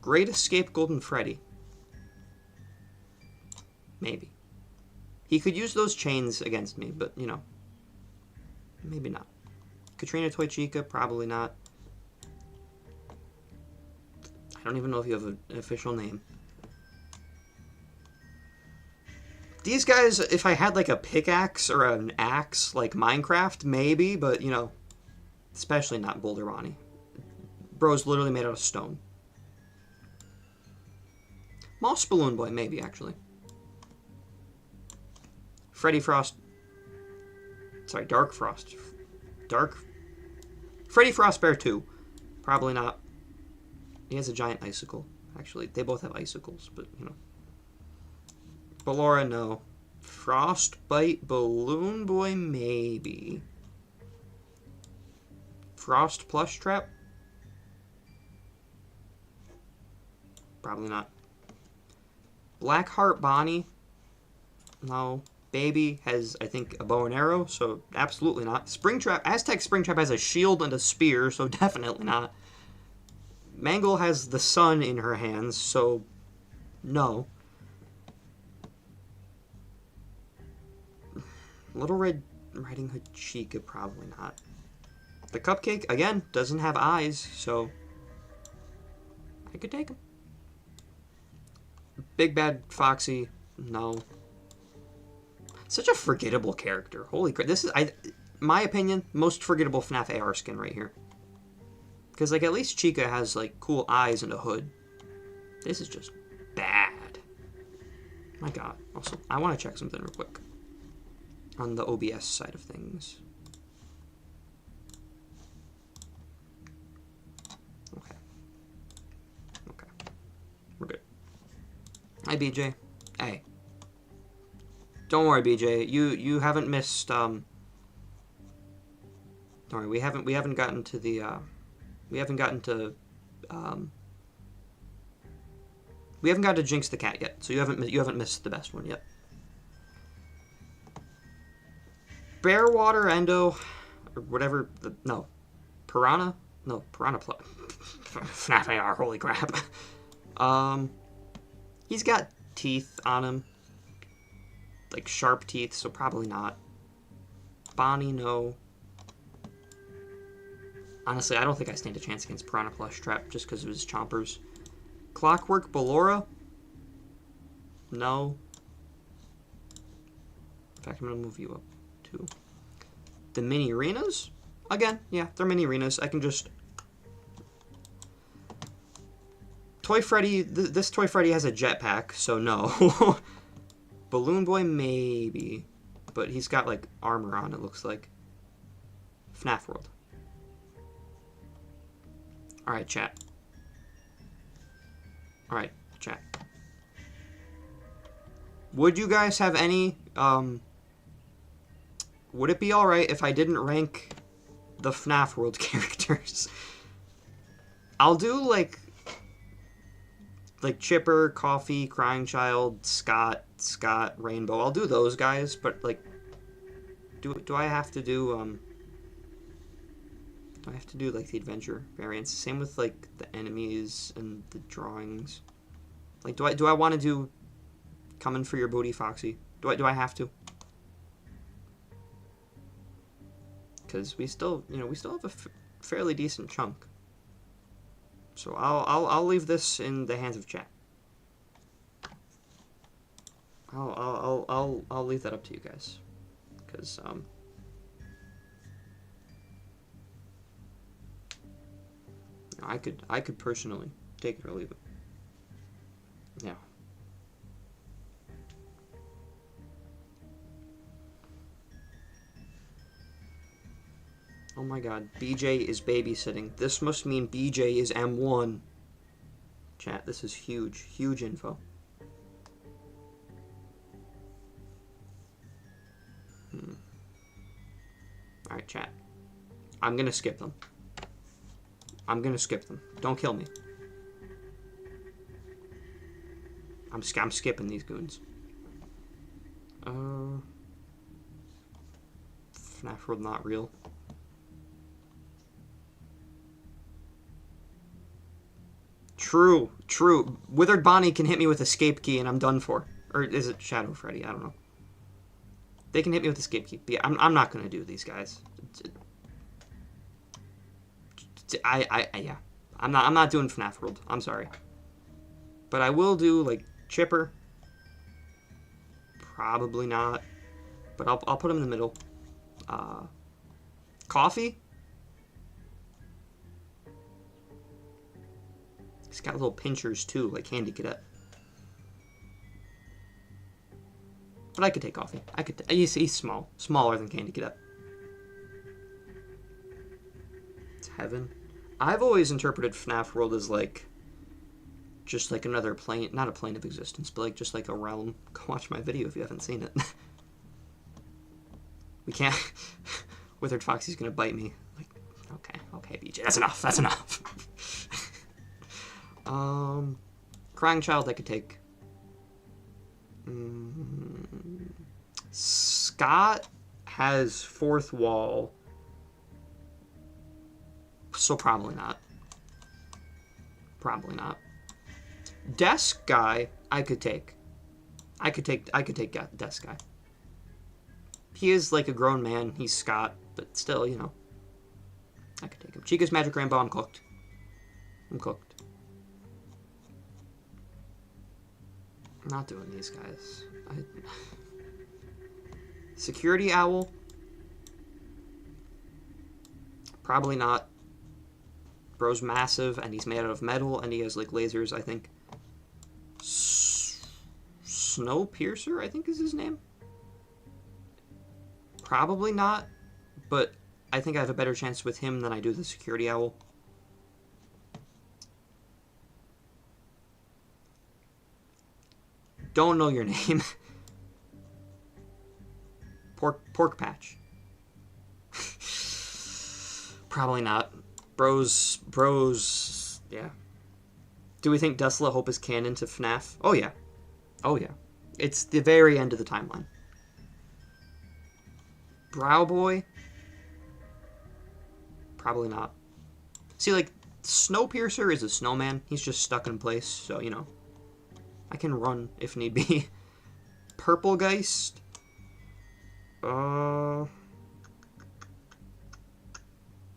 Great Escape Golden Freddy. Maybe. He could use those chains against me, but, you know. Maybe not. Katrina Toy Chica, probably not. I don't even know if you have an official name. These guys, if I had like a pickaxe or an axe like Minecraft, maybe, but, you know, especially not Boulder Ronnie. Bro's literally made out of stone. Moss Balloon Boy, maybe, actually. Freddy Frost. Sorry, Dark Frost. Freddy Frostbear 2. Probably not. He has a giant icicle. Actually, they both have icicles, but, you know. Ballora, no. Frostbite Balloon Boy, maybe. Frost Plush Trap? Probably not. Blackheart Bonnie? No. Baby has, I think, a bow and arrow, so absolutely not. Springtrap, Aztec Springtrap has a shield and a spear, so definitely not. Mangle has the sun in her hands, so no. Little Red Riding Hood Chica, probably not. The cupcake, again, doesn't have eyes, so I could take him. Big Bad Foxy, no. Such a forgettable character. Holy crap. This is, my opinion, most forgettable FNAF AR skin right here. Because, like, at least Chica has, like, cool eyes and a hood. This is just bad. My god. Also, I want to check something real quick. On the OBS side of things. Okay. Okay. We're good. Hi, BJ. Hey. Don't worry, BJ. You haven't missed, Don't worry, we haven't gotten to the, we haven't gotten to Jinx the Cat yet, so you haven't missed the best one yet. Bearwater Endo, or whatever. Piranha. No, Piranha Plus. FNAF AR. Holy crap. He's got teeth on him, like sharp teeth, so probably not. Bonnie, no. Honestly, I don't think I stand a chance against Piranha Plush Trap just because of his chompers. Clockwork Ballora? No. In fact, I'm going to move you up too. The mini arenas? Again, yeah, they're mini arenas. I can just... Toy Freddy, this Toy Freddy has a jetpack, so no. Balloon Boy, maybe. But he's got, like, armor on, it looks like. FNAF World. Alright, chat. Alright, chat. Would you guys have any, would it be alright if I didn't rank the FNAF World characters? I'll do, like Chipper, Coffee, Crying Child, Scott, Rainbow. I'll do those guys, but, like, do I have to do, do I have to do, like, the adventure variants? Same with, like, the enemies and the drawings. Like, do I want to do Coming for Your Booty, Foxy? Do I have to? Because we still, we still have a fairly decent chunk. So I'll leave this in the hands of chat. I'll leave that up to you guys. Because, I could personally take it or leave it. Yeah. Oh my god, BJ is babysitting. This must mean BJ is M1. Chat, this is huge. Huge info. Alright, chat. I'm gonna skip them. Don't kill me. I'm skipping these goons. FNAF World not real. True. Withered Bonnie can hit me with escape key and I'm done for. Or is it Shadow Freddy? I don't know. They can hit me with escape key. But yeah, I'm not gonna do these guys. Yeah. I'm not doing FNAF World. I'm sorry. But I will do, like, Chipper. Probably not. But I'll put him in the middle. Coffee. He's got little pinchers too, like Candy Cadet. But I could take Coffee. He's small. Smaller than Candy Cadet. It's heaven. I've always interpreted FNAF World as, like, just like another plane, not a plane of existence, but, like, just like a realm. Go watch my video if you haven't seen it. We can't... Withered Foxy's gonna bite me. Like, okay, BJ, that's enough. Crying Child I could take. Scott has fourth wall, so probably not. Desk Guy I could take. I could take Desk Guy. He is like a grown man. He's Scott, but still, I could take him. Chica's Magic Rainbow, I'm cooked. I'm cooked. I'm not doing these guys. Security Owl. Probably not. Bro's massive, and he's made out of metal, and he has, like, lasers, I think. Snowpiercer, I think is his name? Probably not, but I think I have a better chance with him than I do the Security Owl. Don't know your name. Pork Patch. Probably not. Bros, yeah. Do we think Desolate Hope is canon to Fnaf? Oh, yeah. Oh, yeah. It's the very end of the timeline. Brow Boy? Probably not. See, like, Snowpiercer is a snowman. He's just stuck in place, so, you know. I can run if need be. Purple Geist?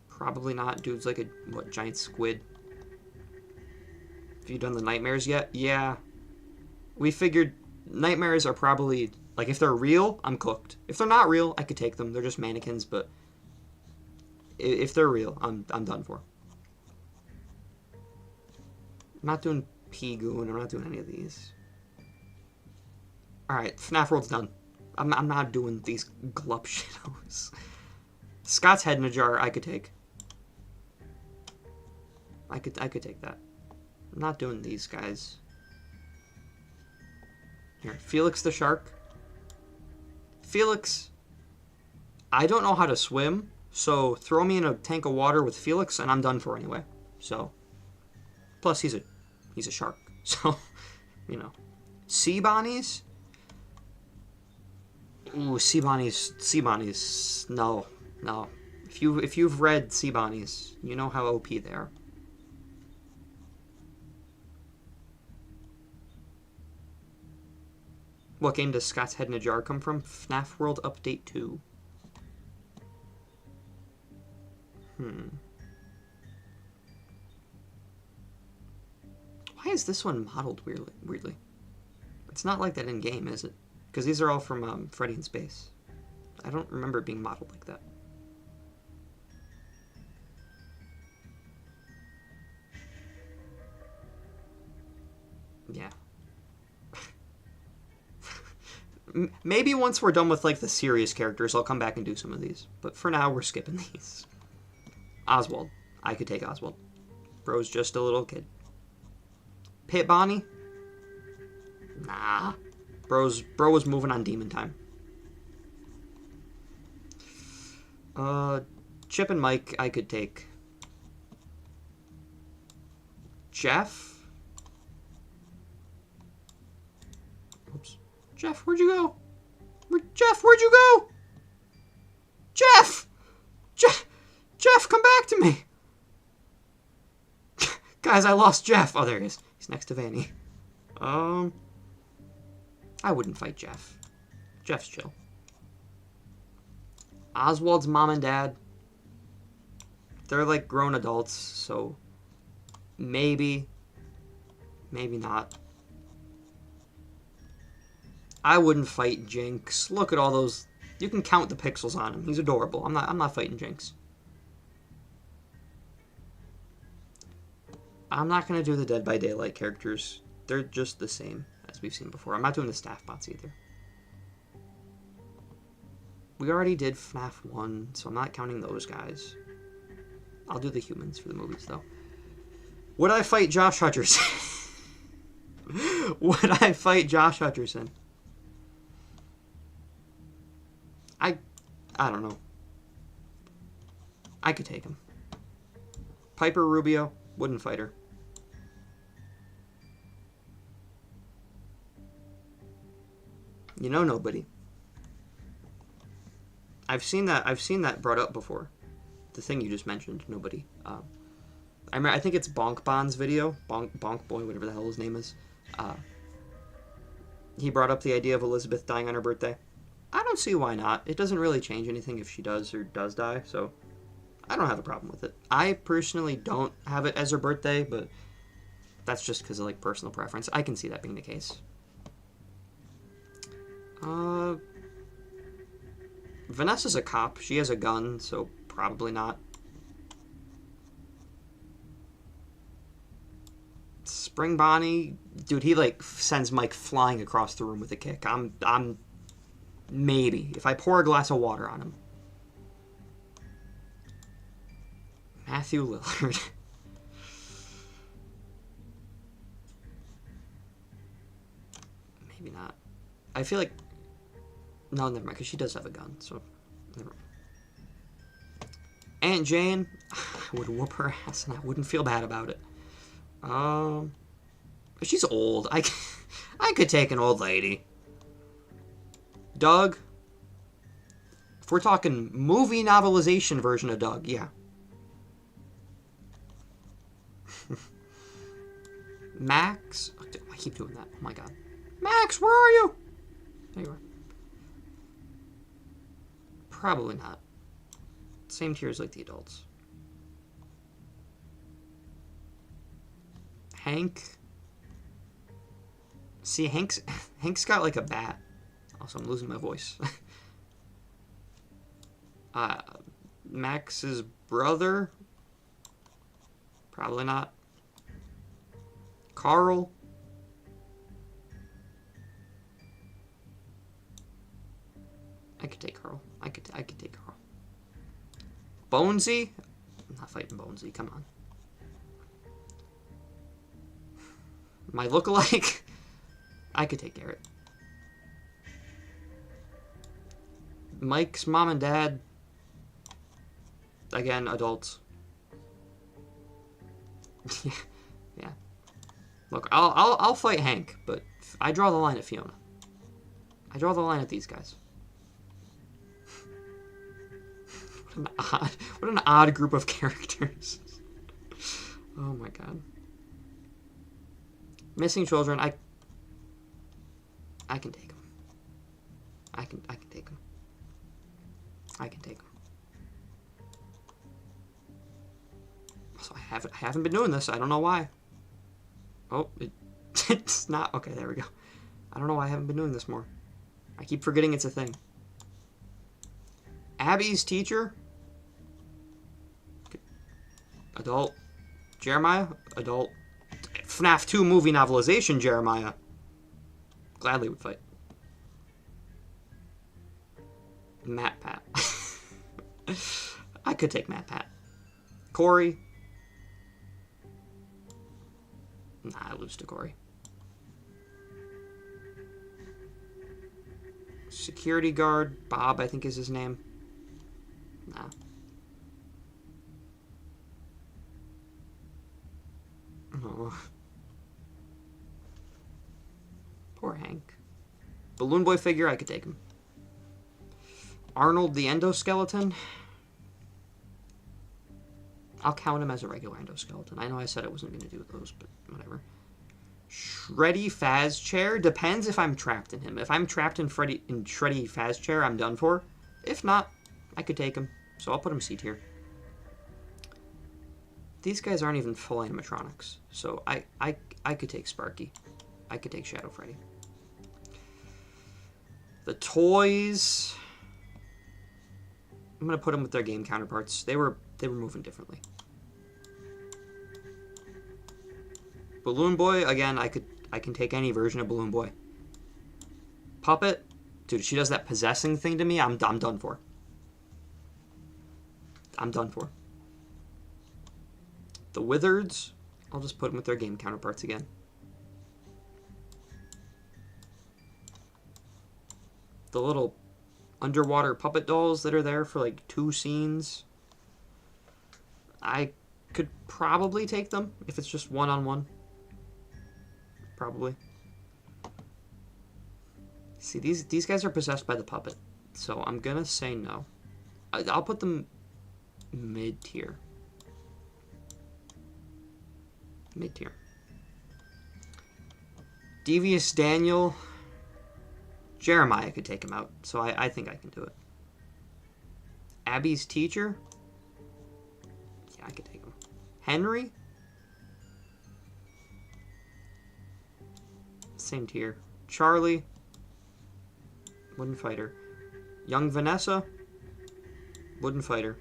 Probably not. Dude's like a, what, giant squid. Have you done the nightmares yet? Yeah. We figured nightmares are probably, like, if they're real, I'm cooked. If they're not real, I could take them. They're just mannequins, but if they're real, I'm done for. I'm not doing P-Goon. I'm not doing any of these. Alright, FNAF World's done. I'm not doing these glup shittos. Scott's Head in a Jar, I could take. I could take that. I'm not doing these guys. Here, Felix the Shark. Felix, I don't know how to swim, so throw me in a tank of water with Felix, and I'm done for anyway. So, plus he's a shark, so you know. Sea Bonnies. Ooh, Sea Bonnies. No. If you've read Sea Bonnies, you know how OP they are. What game does Scott's Head in a Jar come from? FNAF World Update 2. Why is this one modeled weirdly? It's not like that in game, is it? Because these are all from Freddy in Space. I don't remember it being modeled like that. Yeah. Maybe once we're done with, like, the serious characters, I'll come back and do some of these. But for now, we're skipping these. Oswald. I could take Oswald. Bro's just a little kid. Pit Bonnie? Nah. Bro was moving on Demon Time. Chip and Mike, I could take. Jeff? Oops. Jeff, where'd you go? Jeff, where'd you go? Jeff! Jeff, come back to me! Guys, I lost Jeff. Oh, there he is. He's next to Vanny. I wouldn't fight Jeff. Jeff's chill. Oswald's mom and dad. They're like grown adults, so maybe not. I wouldn't fight Jinx. Look at all those. You can count the pixels on him. He's adorable. I'm not fighting Jinx. I'm not gonna do the Dead by Daylight characters. They're just the same as we've seen before. I'm not doing the staff bots either. We already did FNAF 1, so I'm not counting those guys. I'll do the humans for the movies, though. Would I fight Josh Hutcherson? Would I fight Josh Hutcherson? I don't know. I could take him. Piper Rubio, wouldn't fight her. You know nobody. I've seen that brought up before. The thing you just mentioned, nobody. I think it's Bonk Bond's video. Bonk Boy, whatever the hell his name is. He brought up the idea of Elizabeth dying on her birthday. I don't see why not. It doesn't really change anything if she does or does die, so I don't have a problem with it. I personally don't have it as her birthday, but that's just because of like personal preference. I can see that being the case. Vanessa's a cop. She has a gun, so probably not. Spring Bonnie, dude, he like sends Mike flying across the room with a kick. I'm maybe if I pour a glass of water on him. Matthew Lillard. Maybe not. I feel like no, never mind, because she does have a gun, so never mind. Aunt Jane, I would whoop her ass and I wouldn't feel bad about it. She's old. I could take an old lady. Doug, if we're talking movie novelization version of Doug, yeah. Max, oh, I keep doing that. Oh my god, Max, where are you? There you are. Probably not. Same tiers like the adults. Hank. See, Hank's got like a bat. Also, I'm losing my voice. Max's brother. Probably not. Carl. I could take Carl. I could take Carl. Bonesy. I'm not fighting Bonesy. Come on. My lookalike. I could take Garrett. Mike's mom and dad. Again, adults. Yeah. Look, I'll fight Hank, but I draw the line at Fiona. I draw the line at these guys. What an odd group of characters. Oh my god. Missing children, I can take them. I can take them. I can take them. So I haven't been doing this. I don't know why. Oh, it's not. Okay, there we go. I don't know why I haven't been doing this more. I keep forgetting it's a thing. Abby's teacher. Adult. Jeremiah. Adult. Fnaf 2 movie novelization Jeremiah. Gladly would fight. Matt Pat. I could take Matt Pat. Corey. Nah, I lose to Corey. Security guard. Bob, I think is his name. Nah. Oh. Poor Hank. Balloon Boy figure, I could take him. Arnold the endoskeleton. I'll count him as a regular endoskeleton. I know I said I wasn't going to do those, but whatever. Shreddy Faz chair. Depends if I'm trapped in him. If I'm trapped in Shreddy Faz chair, I'm done for. If not, I could take him. So I'll put him C tier. These guys aren't even full animatronics. So I could take Sparky. I could take Shadow Freddy. The toys. I'm gonna put them with their game counterparts. They were moving differently. Balloon Boy, again, I can take any version of Balloon Boy. Puppet, dude, she does that possessing thing to me. I'm done for. I'm done for. The Wizards, I'll just put them with their game counterparts again. The little underwater puppet dolls that are there for like 2 scenes. I could probably take them if it's just one-on-one. Probably. See, these guys are possessed by the puppet, so I'm gonna say no. I'll put them mid-tier. Mid-tier. Devious Daniel. Jeremiah could take him out, so I think I can do it. Abby's teacher. I could take him. Henry? Same tier. Charlie? Wooden fighter. Young Vanessa? Wooden fighter.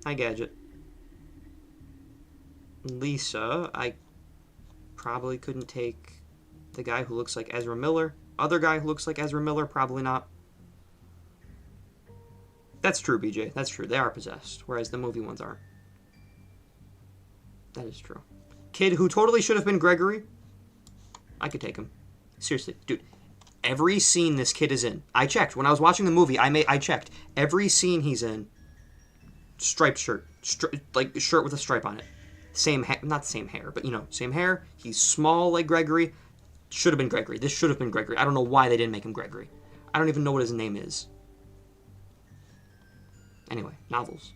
Hi, Gadget. Lisa, I probably couldn't take the guy who looks like Ezra Miller. Other guy who looks like Ezra Miller, probably not. That's true, BJ. That's true. They are possessed, whereas the movie ones aren't. That is true. Kid who totally should have been Gregory. I could take him. Seriously, dude. Every scene this kid is in, I checked. When I was watching the movie, I checked. Every scene he's in, striped shirt. Like, shirt with a stripe on it. Same not same hair, but, you know, same hair. He's small like Gregory. Should have been Gregory. This should have been Gregory. I don't know why they didn't make him Gregory. I don't even know what his name is. Anyway, novels.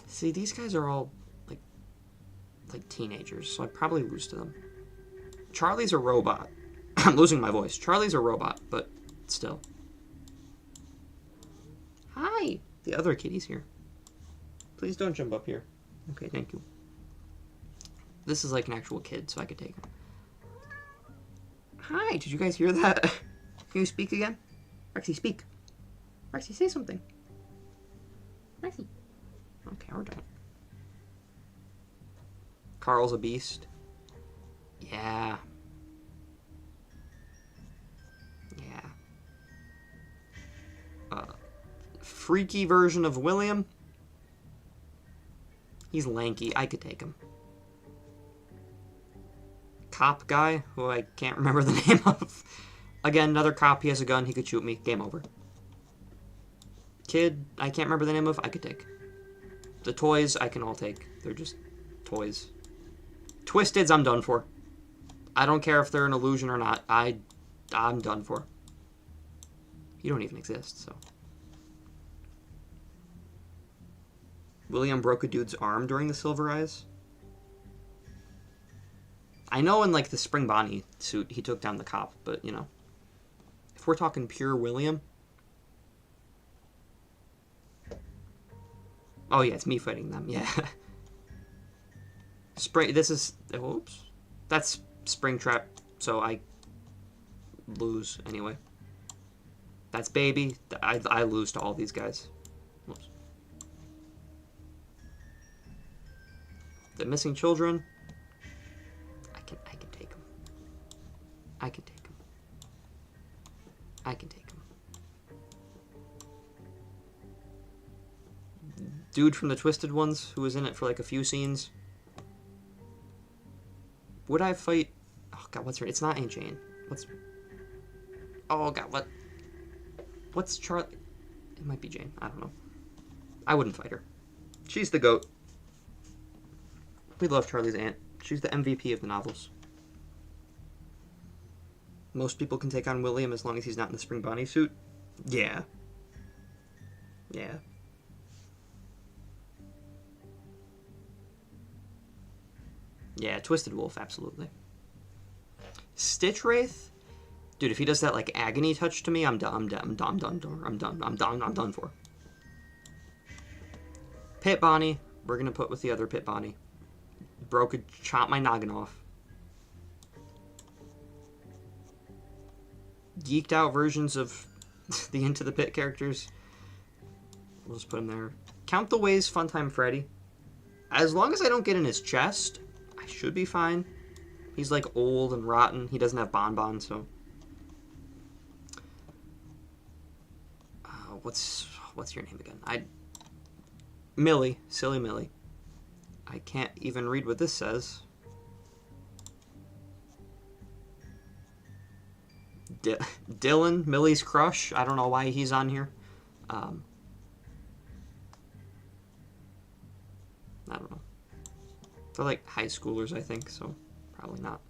See, these guys are all, like teenagers, so I'd probably lose to them. Charlie's a robot. I'm losing my voice. Charlie's a robot, but still. Hi! The other kitty's here. Please don't jump up here. Okay, thank you. This is like an actual kid, so I could take him. Hi, did you guys hear that? Can you speak again? Rexy, speak. Rexy, say something. Rexy. Okay, we're done. Carl's a beast. Yeah. Yeah. Freaky version of William. He's lanky. I could take him. Cop guy, who I can't remember the name of. Again, another cop. He has a gun. He could shoot me. Game over. Kid, I can't remember the name of. I could take. The toys, I can all take. They're just toys. Twisteds, I'm done for. I don't care if they're an illusion or not. I'm done for. You don't even exist, so. William broke a dude's arm during the Silver Eyes. I know in, like, the Spring Bonnie suit, he took down the cop, but, you know. If we're talking pure William. Oh, yeah, it's me fighting them, yeah. This is, oops. That's Springtrap, so I lose anyway. That's Baby. I lose to all these guys. Oops. The Missing Children. I can take them. I can take them. I can take them. Dude from the Twisted Ones, who was in it for like a few scenes. Would I fight? Oh God, what's her? It's not Aunt Jane. Oh God, what's Charlie? It might be Jane. I don't know. I wouldn't fight her. She's the GOAT. We love Charlie's aunt. She's the MVP of the novels. Most people can take on William as long as he's not in the Spring Bonnie suit. Yeah. Yeah. Yeah, Twisted Wolf, absolutely. Stitch Wraith? Dude, if he does that, like, agony touch to me, I'm done for. Pit Bonnie, we're gonna put with the other Pit Bonnie. Chop my noggin off. Geeked out versions of the Into the Pit characters. We'll just put him there. Count the Ways, Funtime Freddy. As long as I don't get in his chest, I should be fine. He's like old and rotten. He doesn't have Bonbon, so. What's your name again? Millie, silly Millie. I can't even read what this says. Dylan, Millie's crush. I don't know why he's on here. I don't know. They're like high schoolers, I think, so probably not.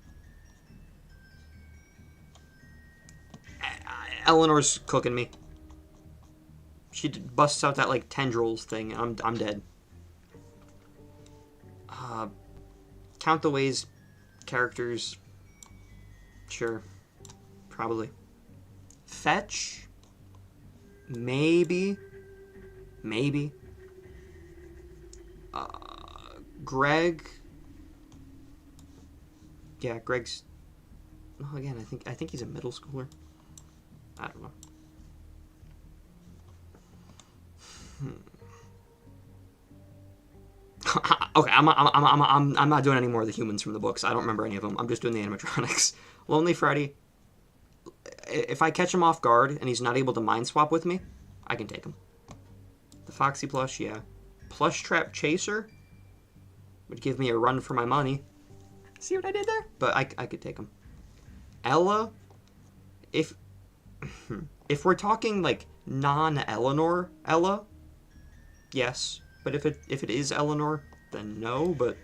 Eleanor's cooking me. She busts out that, like, tendrils thing, and I'm dead. Count the Ways characters. Sure. Probably. Fetch? Maybe. Greg. Yeah, Greg's. Oh, again, I think he's a middle schooler. I don't know. Okay, I'm not doing any more of the humans from the books. I don't remember any of them. I'm just doing the animatronics. Lonely Freddy. If I catch him off guard and he's not able to mind swap with me, I can take him. The Foxy plush, yeah. Plush Trap Chaser would give me a run for my money. See what I did there? But I could take him. Ella, if we're talking like non-Eleanor Ella, yes. But if it is Eleanor, then no. But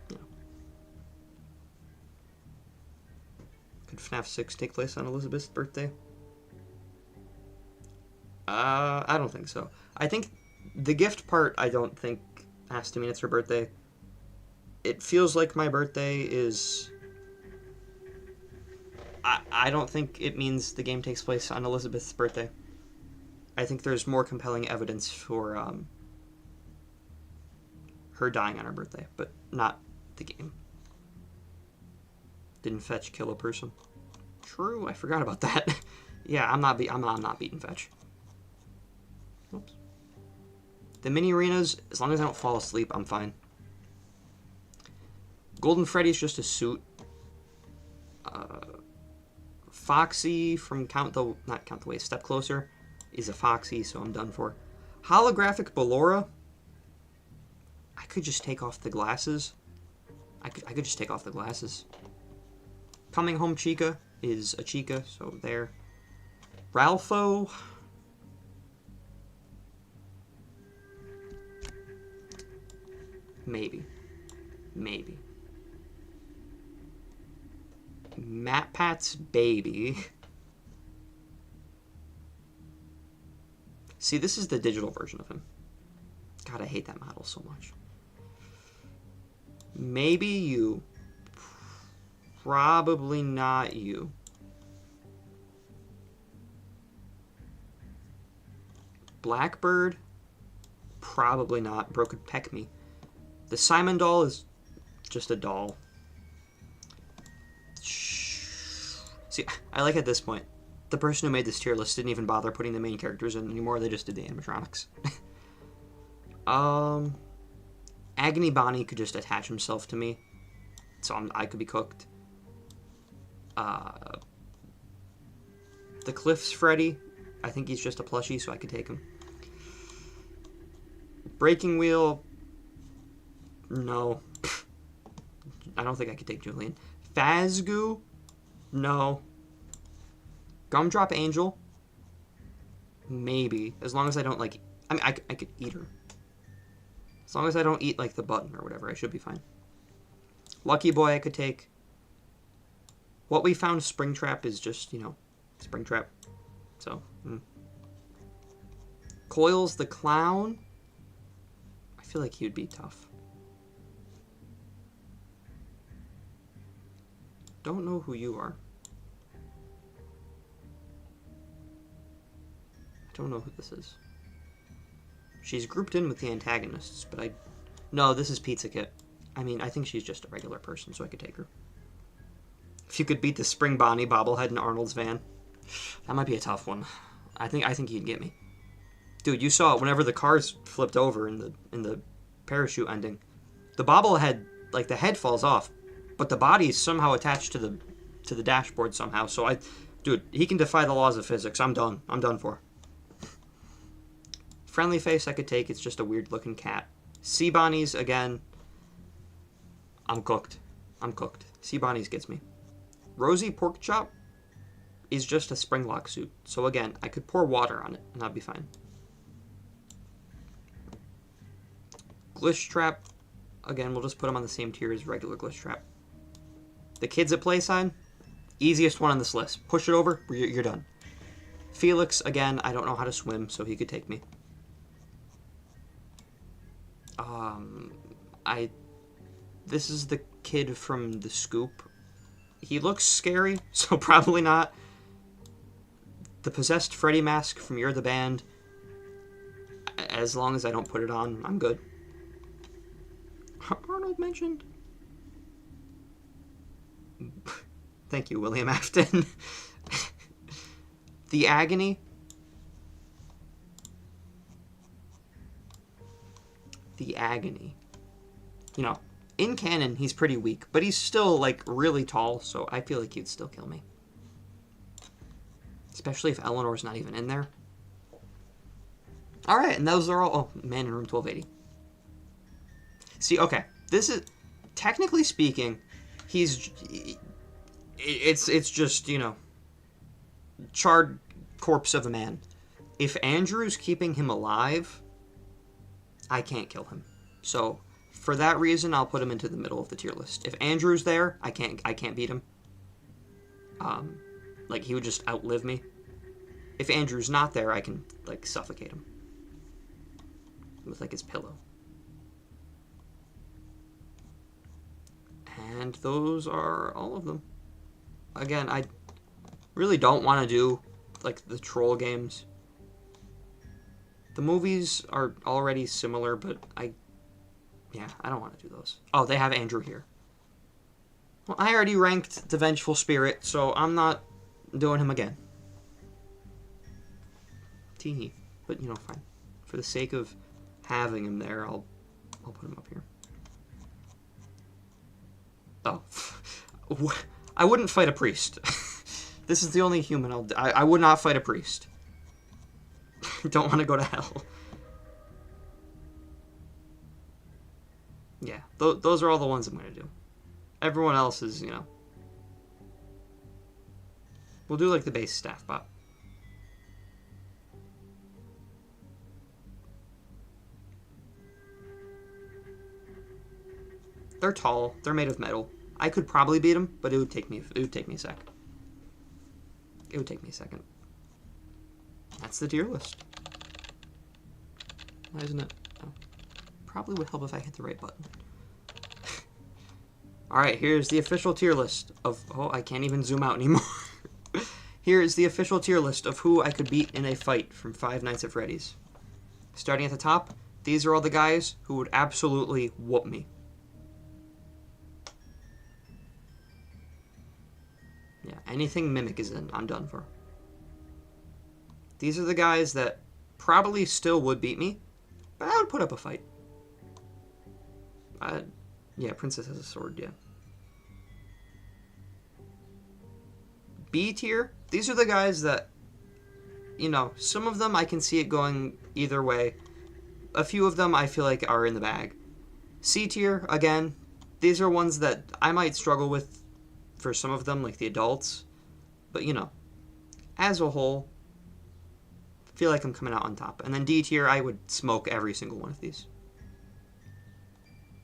you know. Could FNAF 6 take place on Elizabeth's birthday? I don't think so. I think the gift part, I don't think has to mean it's her birthday. It feels like my birthday is... I don't think it means the game takes place on Elizabeth's birthday. I think there's more compelling evidence for her dying on her birthday, but not the game. Didn't Fetch kill a person? True, I forgot about that. Yeah, I'm not beating Fetch. Oops. The mini arenas, as long as I don't fall asleep, I'm fine. Golden Freddy's just a suit. Foxy from not Count the Ways, Step Closer is a Foxy, so I'm done for. Holographic Ballora. I could just take off the glasses. I could just take off the glasses. Coming Home Chica is a Chica, so there. Ralpho. Maybe. MatPat's baby. See, this is the digital version of him. God, I hate that model so much. Maybe you. Probably not you. Blackbird? Probably not. Bro could peck me. The Simon doll is just a doll. See, I like at this point, the person who made this tier list didn't even bother putting the main characters in anymore. They just did the animatronics. Agony Bonnie could just attach himself to me, so I could be cooked. The Cliffs Freddy, I think he's just a plushie, so I could take him. Breaking Wheel, no. I don't think I could take Julian. Fazgoo, no. Gumdrop Angel, maybe. As long as I don't, like... I mean, I could eat her. As long as I don't eat, like, the button or whatever, I should be fine. Lucky Boy I could take. What We Found Springtrap is just, you know, Springtrap. So, Coils the Clown. I feel like he would be tough. Don't know who you are. I don't know who this is. She's grouped in with the antagonists, but no, this is Pizza Kit. I mean, I think she's just a regular person, so I could take her. If you could beat the Spring Bonnie bobblehead in Arnold's van, that might be a tough one. I think he'd get me. Dude, you saw it whenever the cars flipped over in the parachute ending. The bobblehead, like, the head falls off, but the body is somehow attached to the dashboard somehow. So dude, he can defy the laws of physics. I'm done. I'm done for. Friendly Face I could take. It's just a weird looking cat. Sea Bonnie's, again, I'm cooked. Sea Bonnie's gets me. Rosie Porkchop is just a Springlock suit. So again, I could pour water on it and I'd be fine. Glitch Trap, again, we'll just put him on the same tier as regular Glitch Trap. The Kids at Playsign, easiest one on this list. Push it over, you're done. Felix, again, I don't know how to swim, so he could take me. This is the kid from The Scoop. He looks scary, so probably not. The Possessed Freddy mask from You're the Band. As long as I don't put it on, I'm good. Arnold mentioned? Thank you, William Afton. The Agony. The Agony. You know, in canon, he's pretty weak, but he's still, like, really tall, so I feel like he'd still kill me. Especially if Eleanor's not even in there. Alright, and those are all... Oh, man in room 1280. See, okay, this is... Technically speaking, he's... It's just, you know... charred corpse of a man. If Andrew's keeping him alive, I can't kill him. So, for that reason, I'll put him into the middle of the tier list. If Andrew's there, I can't beat him. Like, he would just outlive me. If Andrew's not there, I can, like, suffocate him. With, like, his pillow. And those are all of them. Again, I really don't want to do, like, the troll games. The movies are already similar, but I don't want to do those. Oh, they have Andrew here. Well, I already ranked the Vengeful Spirit, so I'm not doing him again. Teehee. But, you know, fine. For the sake of having him there, I'll put him up here. Oh. I wouldn't fight a priest. This is the only human I would not fight a priest. Don't want to go to hell. Yeah, those are all the ones I'm going to do. Everyone else is, you know... We'll do, like, the base staff bot. They're tall. They're made of metal. I could probably beat them, but it would take me a sec. It would take me a second. That's the tier list. Why isn't it? Oh. Probably would help if I hit the right button. Alright, here's the official tier list of... Oh, I can't even zoom out anymore. Here is the official tier list of who I could beat in a fight from Five Nights at Freddy's. Starting at the top, these are all the guys who would absolutely whoop me. Yeah, anything Mimic is in, I'm done for. These are the guys that probably still would beat me, but I would put up a fight. Yeah, Princess has a sword, yeah. B tier, these are the guys that, you know, some of them I can see it going either way. A few of them I feel like are in the bag. C tier, again, these are ones that I might struggle with for some of them, like the adults. But, you know, as a whole, I feel like I'm coming out on top. And then D tier, I would smoke every single one of these.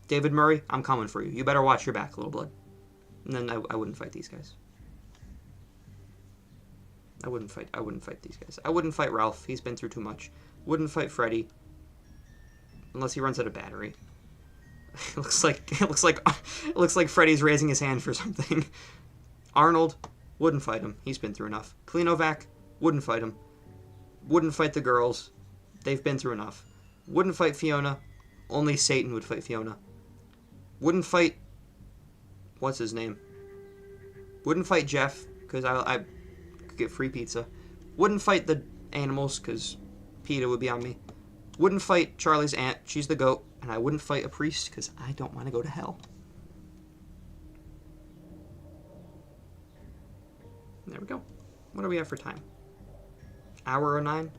David Murray, I'm coming for you. You better watch your back, little blood. And then I wouldn't fight these guys. I wouldn't fight these guys. I wouldn't fight Ralph. He's been through too much. Wouldn't fight Freddy. Unless he runs out of battery. It looks like Freddy's raising his hand for something. Arnold, wouldn't fight him. He's been through enough. Klinovac, wouldn't fight him. Wouldn't fight the girls. They've been through enough. Wouldn't fight Fiona. Only Satan would fight Fiona. Wouldn't fight... What's his name? Wouldn't fight Jeff, because I could get free pizza. Wouldn't fight the animals, because PETA would be on me. Wouldn't fight Charlie's aunt. She's the goat. And I wouldn't fight a priest, because I don't want to go to hell. There we go. What do we have for time? Hour or 9?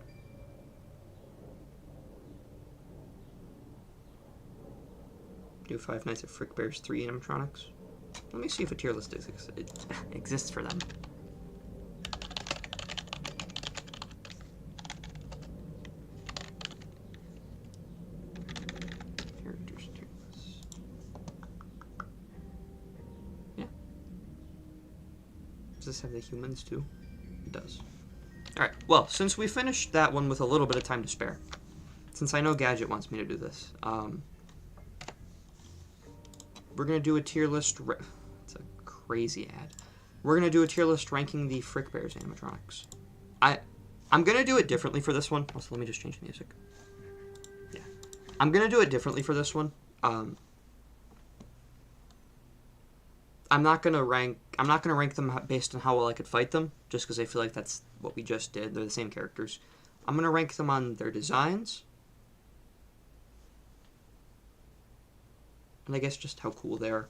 Do Five Nights at Frickbear's 3 animatronics. Let me see if a tier list exists for them. Characters tier list. Yeah. Does this have the humans too? It does. Alright, well, since we finished that one with a little bit of time to spare, since I know Gadget wants me to do this, we're going to do a tier list... It's a crazy ad. We're going to do a tier list ranking the Frick Bears animatronics. I'm going to do it differently for this one. Also, let me just change the music. Yeah. I'm going to do it differently for this one. I'm not gonna rank them based on how well I could fight them, just because I feel like that's what we just did. They're the same characters. I'm gonna rank them on their designs, and I guess just how cool they are.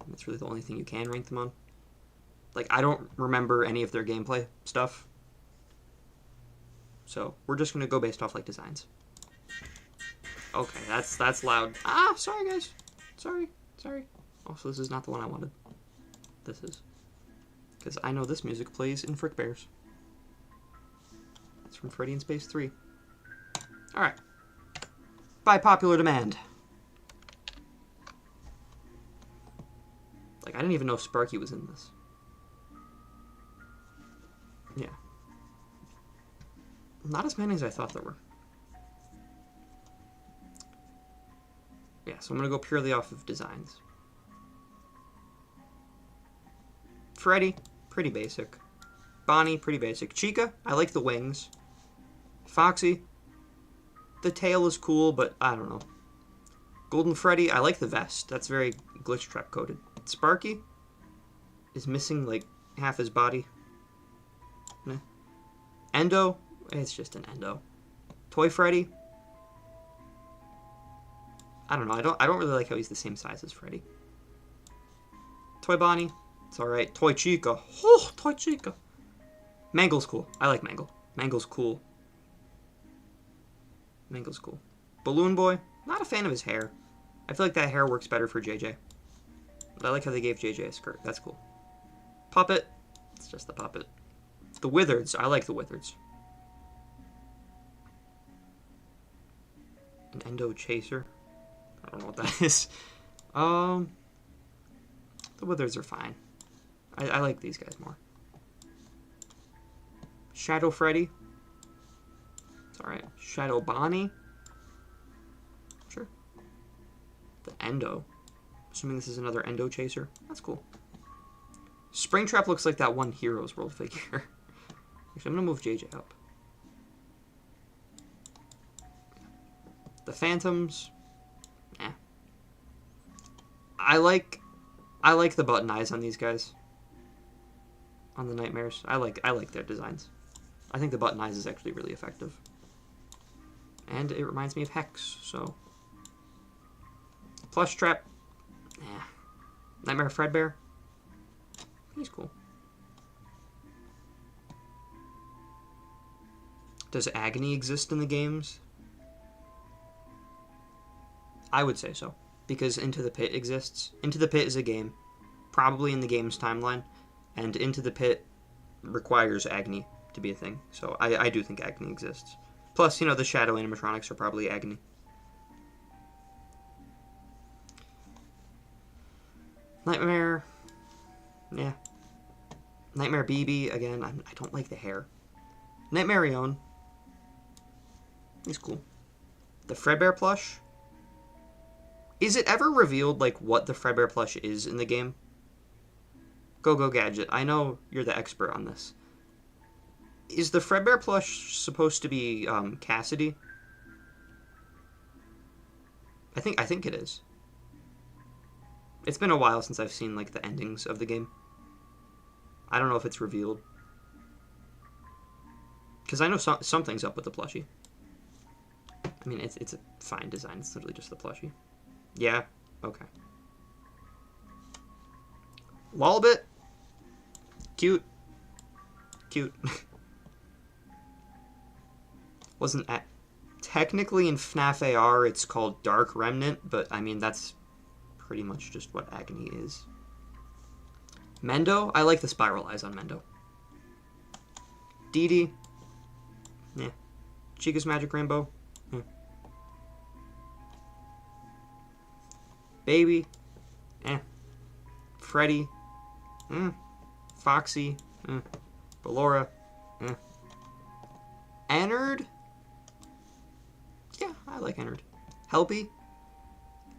That's really the only thing you can rank them on. Like, I don't remember any of their gameplay stuff, so we're just gonna go based off like designs. Okay, that's loud. Ah, sorry guys, sorry. Also, this is not the one I wanted. This is, because I know this music plays in Frick Bears. It's from Freddy in Space 3. All right, by popular demand. Like, I didn't even know Sparky was in this. Yeah. Not as many as I thought there were. Yeah, so I'm going to go purely off of designs. Freddy, pretty basic. Bonnie, pretty basic. Chica, I like the wings. Foxy, the tail is cool, but I don't know. Golden Freddy, I like the vest. That's very glitch trap coded. Sparky is missing like half his body. Meh. Endo, it's just an Endo. Toy Freddy, I don't know. I don't really like how he's the same size as Freddy. Toy Bonnie, it's all right. Toy Chica, oh, Toy Chica. Mangle's cool. I like Mangle. Mangle's cool. Mangle's cool. Balloon Boy, not a fan of his hair. I feel like that hair works better for JJ. But I like how they gave JJ a skirt. That's cool. Puppet, it's just the puppet. The Wizards, I like the Wizards. An Endo Chaser. I don't know what that is. The Wizards are fine. I like these guys more. Shadow Freddy. It's alright. Shadow Bonnie. Sure. The Endo. Assuming this is another Endo Chaser. That's cool. Springtrap looks like that one Heroes World figure. Actually, I'm going to move JJ up. The Phantoms. Eh. I like the button eyes on these guys. On the Nightmares. I like their designs. I think the button eyes is actually really effective. And it reminds me of Hex, so. Plush Trap. Eh. Nightmare Fredbear. He's cool. Does Agony exist in the games? I would say so, because Into the Pit exists. Into the Pit is a game, probably in the game's timeline, and Into the Pit requires Agony to be a thing. So I do think Agony exists. Plus, you know, the shadow animatronics are probably Agony. Nightmare. Yeah. Nightmare BB, again, I don't like the hair. Nightmarion. He's cool. The Fredbear plush. Is it ever revealed, like, what the Fredbear plush is in the game? Go Gadget, I know you're the expert on this. Is the Fredbear plush supposed to be, Cassidy? I think it is. It's been a while since I've seen, like, the endings of the game. I don't know if it's revealed. Because I know something's up with the plushie. I mean, it's a fine design. It's literally just the plushie. Yeah? Okay. Lullabit. Cute. Wasn't technically in FNAF AR it's called Dark Remnant, but I mean that's pretty much just what Agony is. Mendo, I like the spiral eyes on Mendo. Dee Dee. Yeah. Chica's Magic Rainbow. Yeah. Baby. Eh. Freddy. Foxy. Ballora. Ennard. Yeah, I like Ennard. Helpy.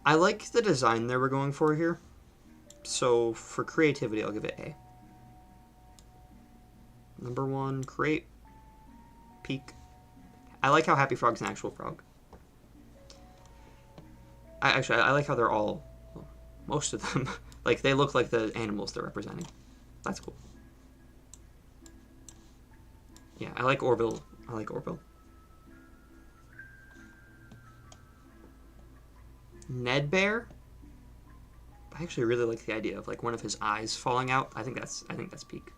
I like the design they were going for here. So, for creativity, I'll give it A. Number 1, create. Peak. I like how Happy Frog's an actual frog. I like how they're all, well, most of them, Like, they look like the animals they're representing. That's cool. Yeah, I like Orville. I like Orville. Ned Bear? I actually really like the idea of, like, one of his eyes falling out. I think that's peak.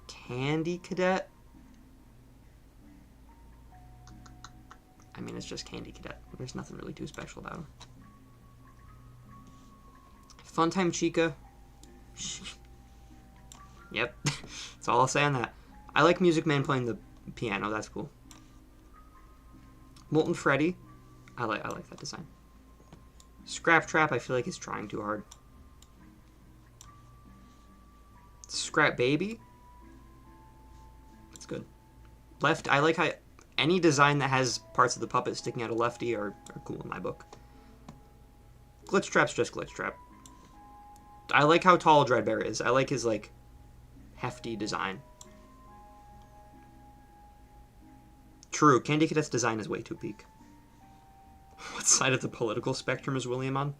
Candy Cadet? I mean, it's just Candy Cadet. There's nothing really too special about him. Funtime Chica. Yep. That's all I'll say on that. I like Music Man playing the piano. That's cool. Molten Freddy. I like that design. Scrap Trap, I feel like he's trying too hard. Scrap Baby. That's good. Left, I like how any design that has parts of the puppet sticking out of Lefty are cool in my book. Glitch Trap's just Glitch Trap. I like how tall Dreadbear is. I like his, like, hefty design. True, Candy Cadet's design is way too peak. What side of the political spectrum is William on?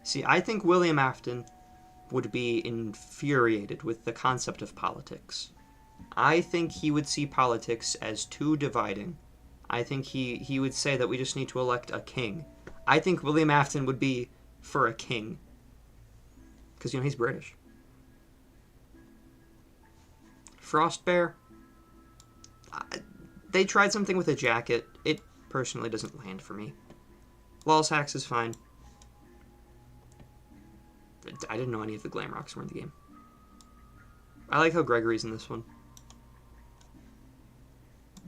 See, I think William Afton would be infuriated with the concept of politics. I think he would see politics as too dividing. I think he would say that we just need to elect a king. I think William Afton would be for a king. Because, you know, he's British. Frost Bear. They tried something with a jacket. It personally doesn't land for me. Lulzhax is fine. I didn't know any of the Glamrocks were in the game. I like how Gregory's in this one.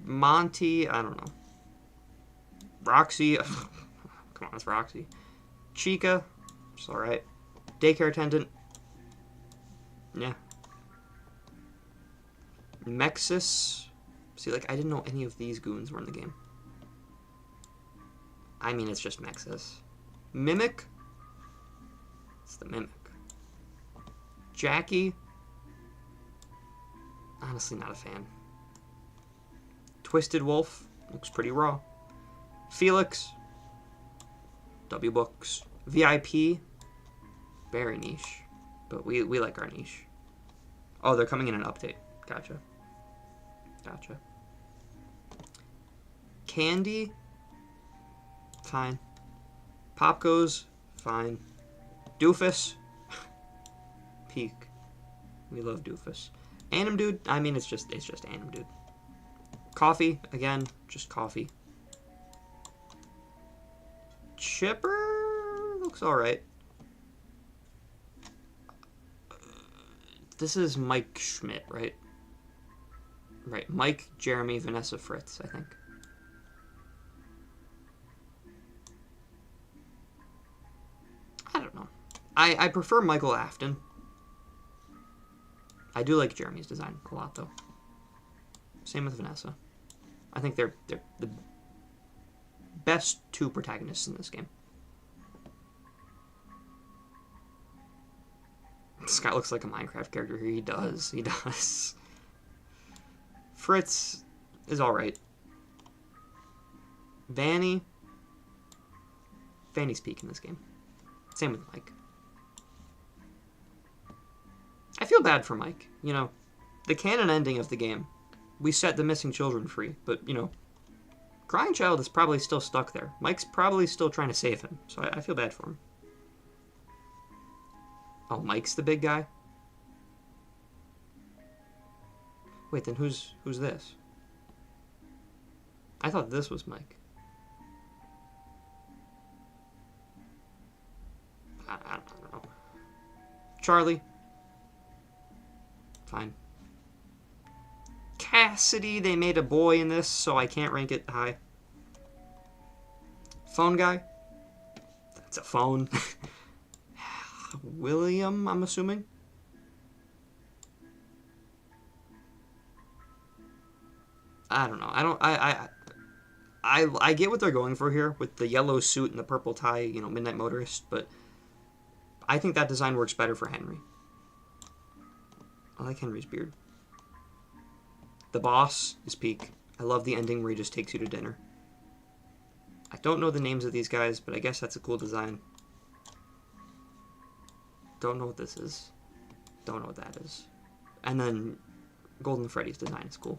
Monty, I don't know. Roxy, come on, it's Roxy. Chica, it's alright. Daycare attendant, yeah. Mexus, see, like, I didn't know any of these goons were in the game. I mean, it's just Mexus. Mimic, it's the Mimic. Jackie, honestly not a fan. Twisted Wolf, looks pretty raw. Felix, W Books. VIP, very niche, but we like our niche. Oh, they're coming in an update. Gotcha. Gotcha. Candy, fine. Pop Goes, fine. Doofus, peak. We love Doofus. Anim Dude, I mean, it's just Anim Dude. Coffee, again, just coffee. Chipper looks alright. This is Mike Schmidt, right? Right, Mike, Jeremy, Vanessa, Fritz, I think. I don't know. I prefer Michael Afton. I do like Jeremy's design a lot, though. Same with Vanessa. I think they're the best two protagonists in this game. Scott looks like a Minecraft character here. He does. He does. Fritz is alright. Vanny's peak in this game. Same with Mike. I feel bad for Mike. You know, the canon ending of the game, we set the missing children free, but, you know, Crying Child is probably still stuck there. Mike's probably still trying to save him, so I feel bad for him. Oh, Mike's the big guy? Wait, then who's this? I thought this was Mike. I don't know. Charlie. Fine. Cassidy, they made a boy in this, so I can't rank it high. Phone guy. That's a phone. William, I'm assuming. I don't know. I get what they're going for here with the yellow suit and the purple tie, you know, Midnight Motorist, but I think that design works better for Henry. I like Henry's beard. The boss is peak. I love the ending where he just takes you to dinner. I don't know the names of these guys, but I guess that's a cool design. Don't know what this is. Don't know what that is. And then Golden Freddy's design is cool.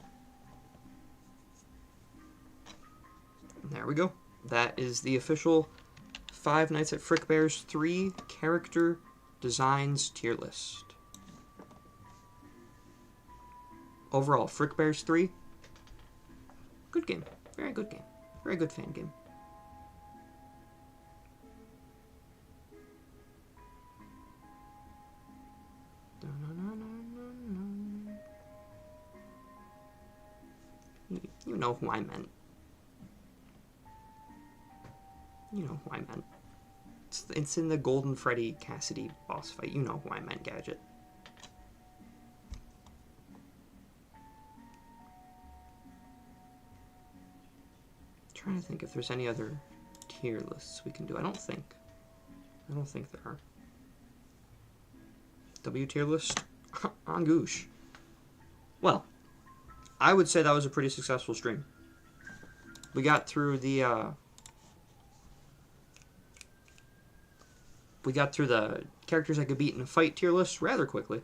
There we go. That is the official Five Nights at Frickbear's 3 character designs tier list. Overall, Frickbear's 3, good game. Very good game. Very good fan game. You know who I meant. You know who I meant. It's in the Golden Freddy Cassidy boss fight. You know who I meant, Gadget. Trying to think if there's any other tier lists we can do. I don't think there are. W tier list? On goosh. Well, I would say that was a pretty successful stream. We got through the characters I could beat in a fight tier list rather quickly.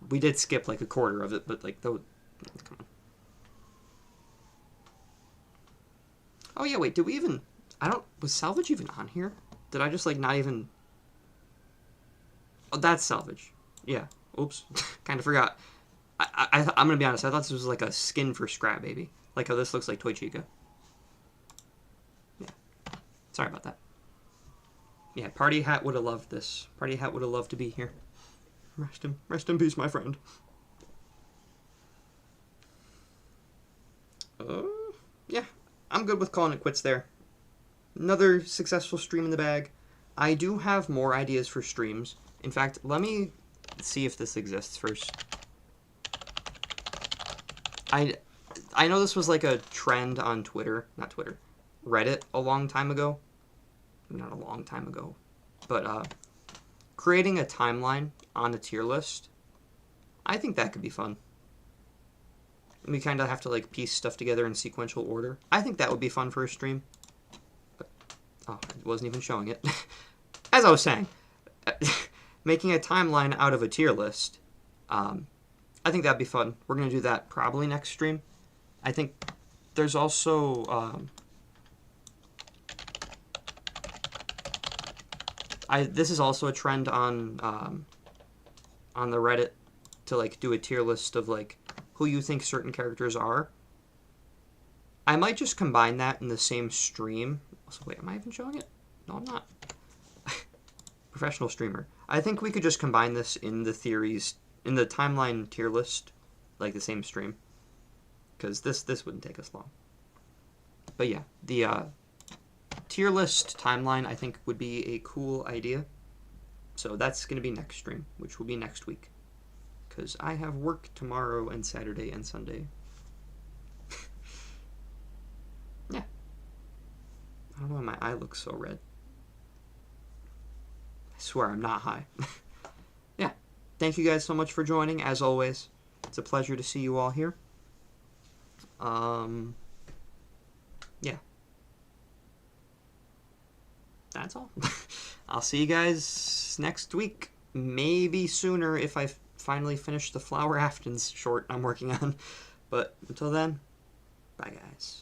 We did skip like a quarter of it, but like come on. Oh yeah, wait, did we even... was salvage even on here? Did I just like not even... Oh, that's salvage. Yeah. Oops. Kind of forgot. I'm gonna be honest, I thought this was like a skin for Scrap Baby. Like how this looks like Toy Chica. Yeah. Sorry about that. Yeah, Party Hat would have loved this. Party Hat would have loved to be here. Rest in peace, my friend. Yeah, I'm good with calling it quits there. Another successful stream in the bag. I do have more ideas for streams. In fact, let me see if this exists first. I know this was like a trend on Twitter, not Twitter, Reddit a long time ago. Not a long time ago, but creating a timeline on a tier list, I think that could be fun. We kind of have to like piece stuff together in sequential order. I think that would be fun for a stream. But, oh, I wasn't even showing it. As I was saying, making a timeline out of a tier list, I think that'd be fun. We're going to do that probably next stream. I think there's also... this is also a trend on the Reddit to like do a tier list of like who you think certain characters are. I might just combine that in the same stream. So wait, am I even showing it? No, I'm not. Professional streamer. I think we could just combine this in the theories, in the timeline tier list, like the same stream. Because this wouldn't take us long. But yeah, the tier list timeline I think would be a cool idea. So that's going to be next stream, which will be next week. Because I have work tomorrow and Saturday and Sunday. Yeah. I don't know why my eye looks so red. I swear I'm not high. Yeah. Thank you guys so much for joining, as always. It's a pleasure to see you all here. Yeah. That's all. I'll see you guys next week. Maybe sooner if I finally finish the Flower Aftons short I'm working on. But until then, bye guys.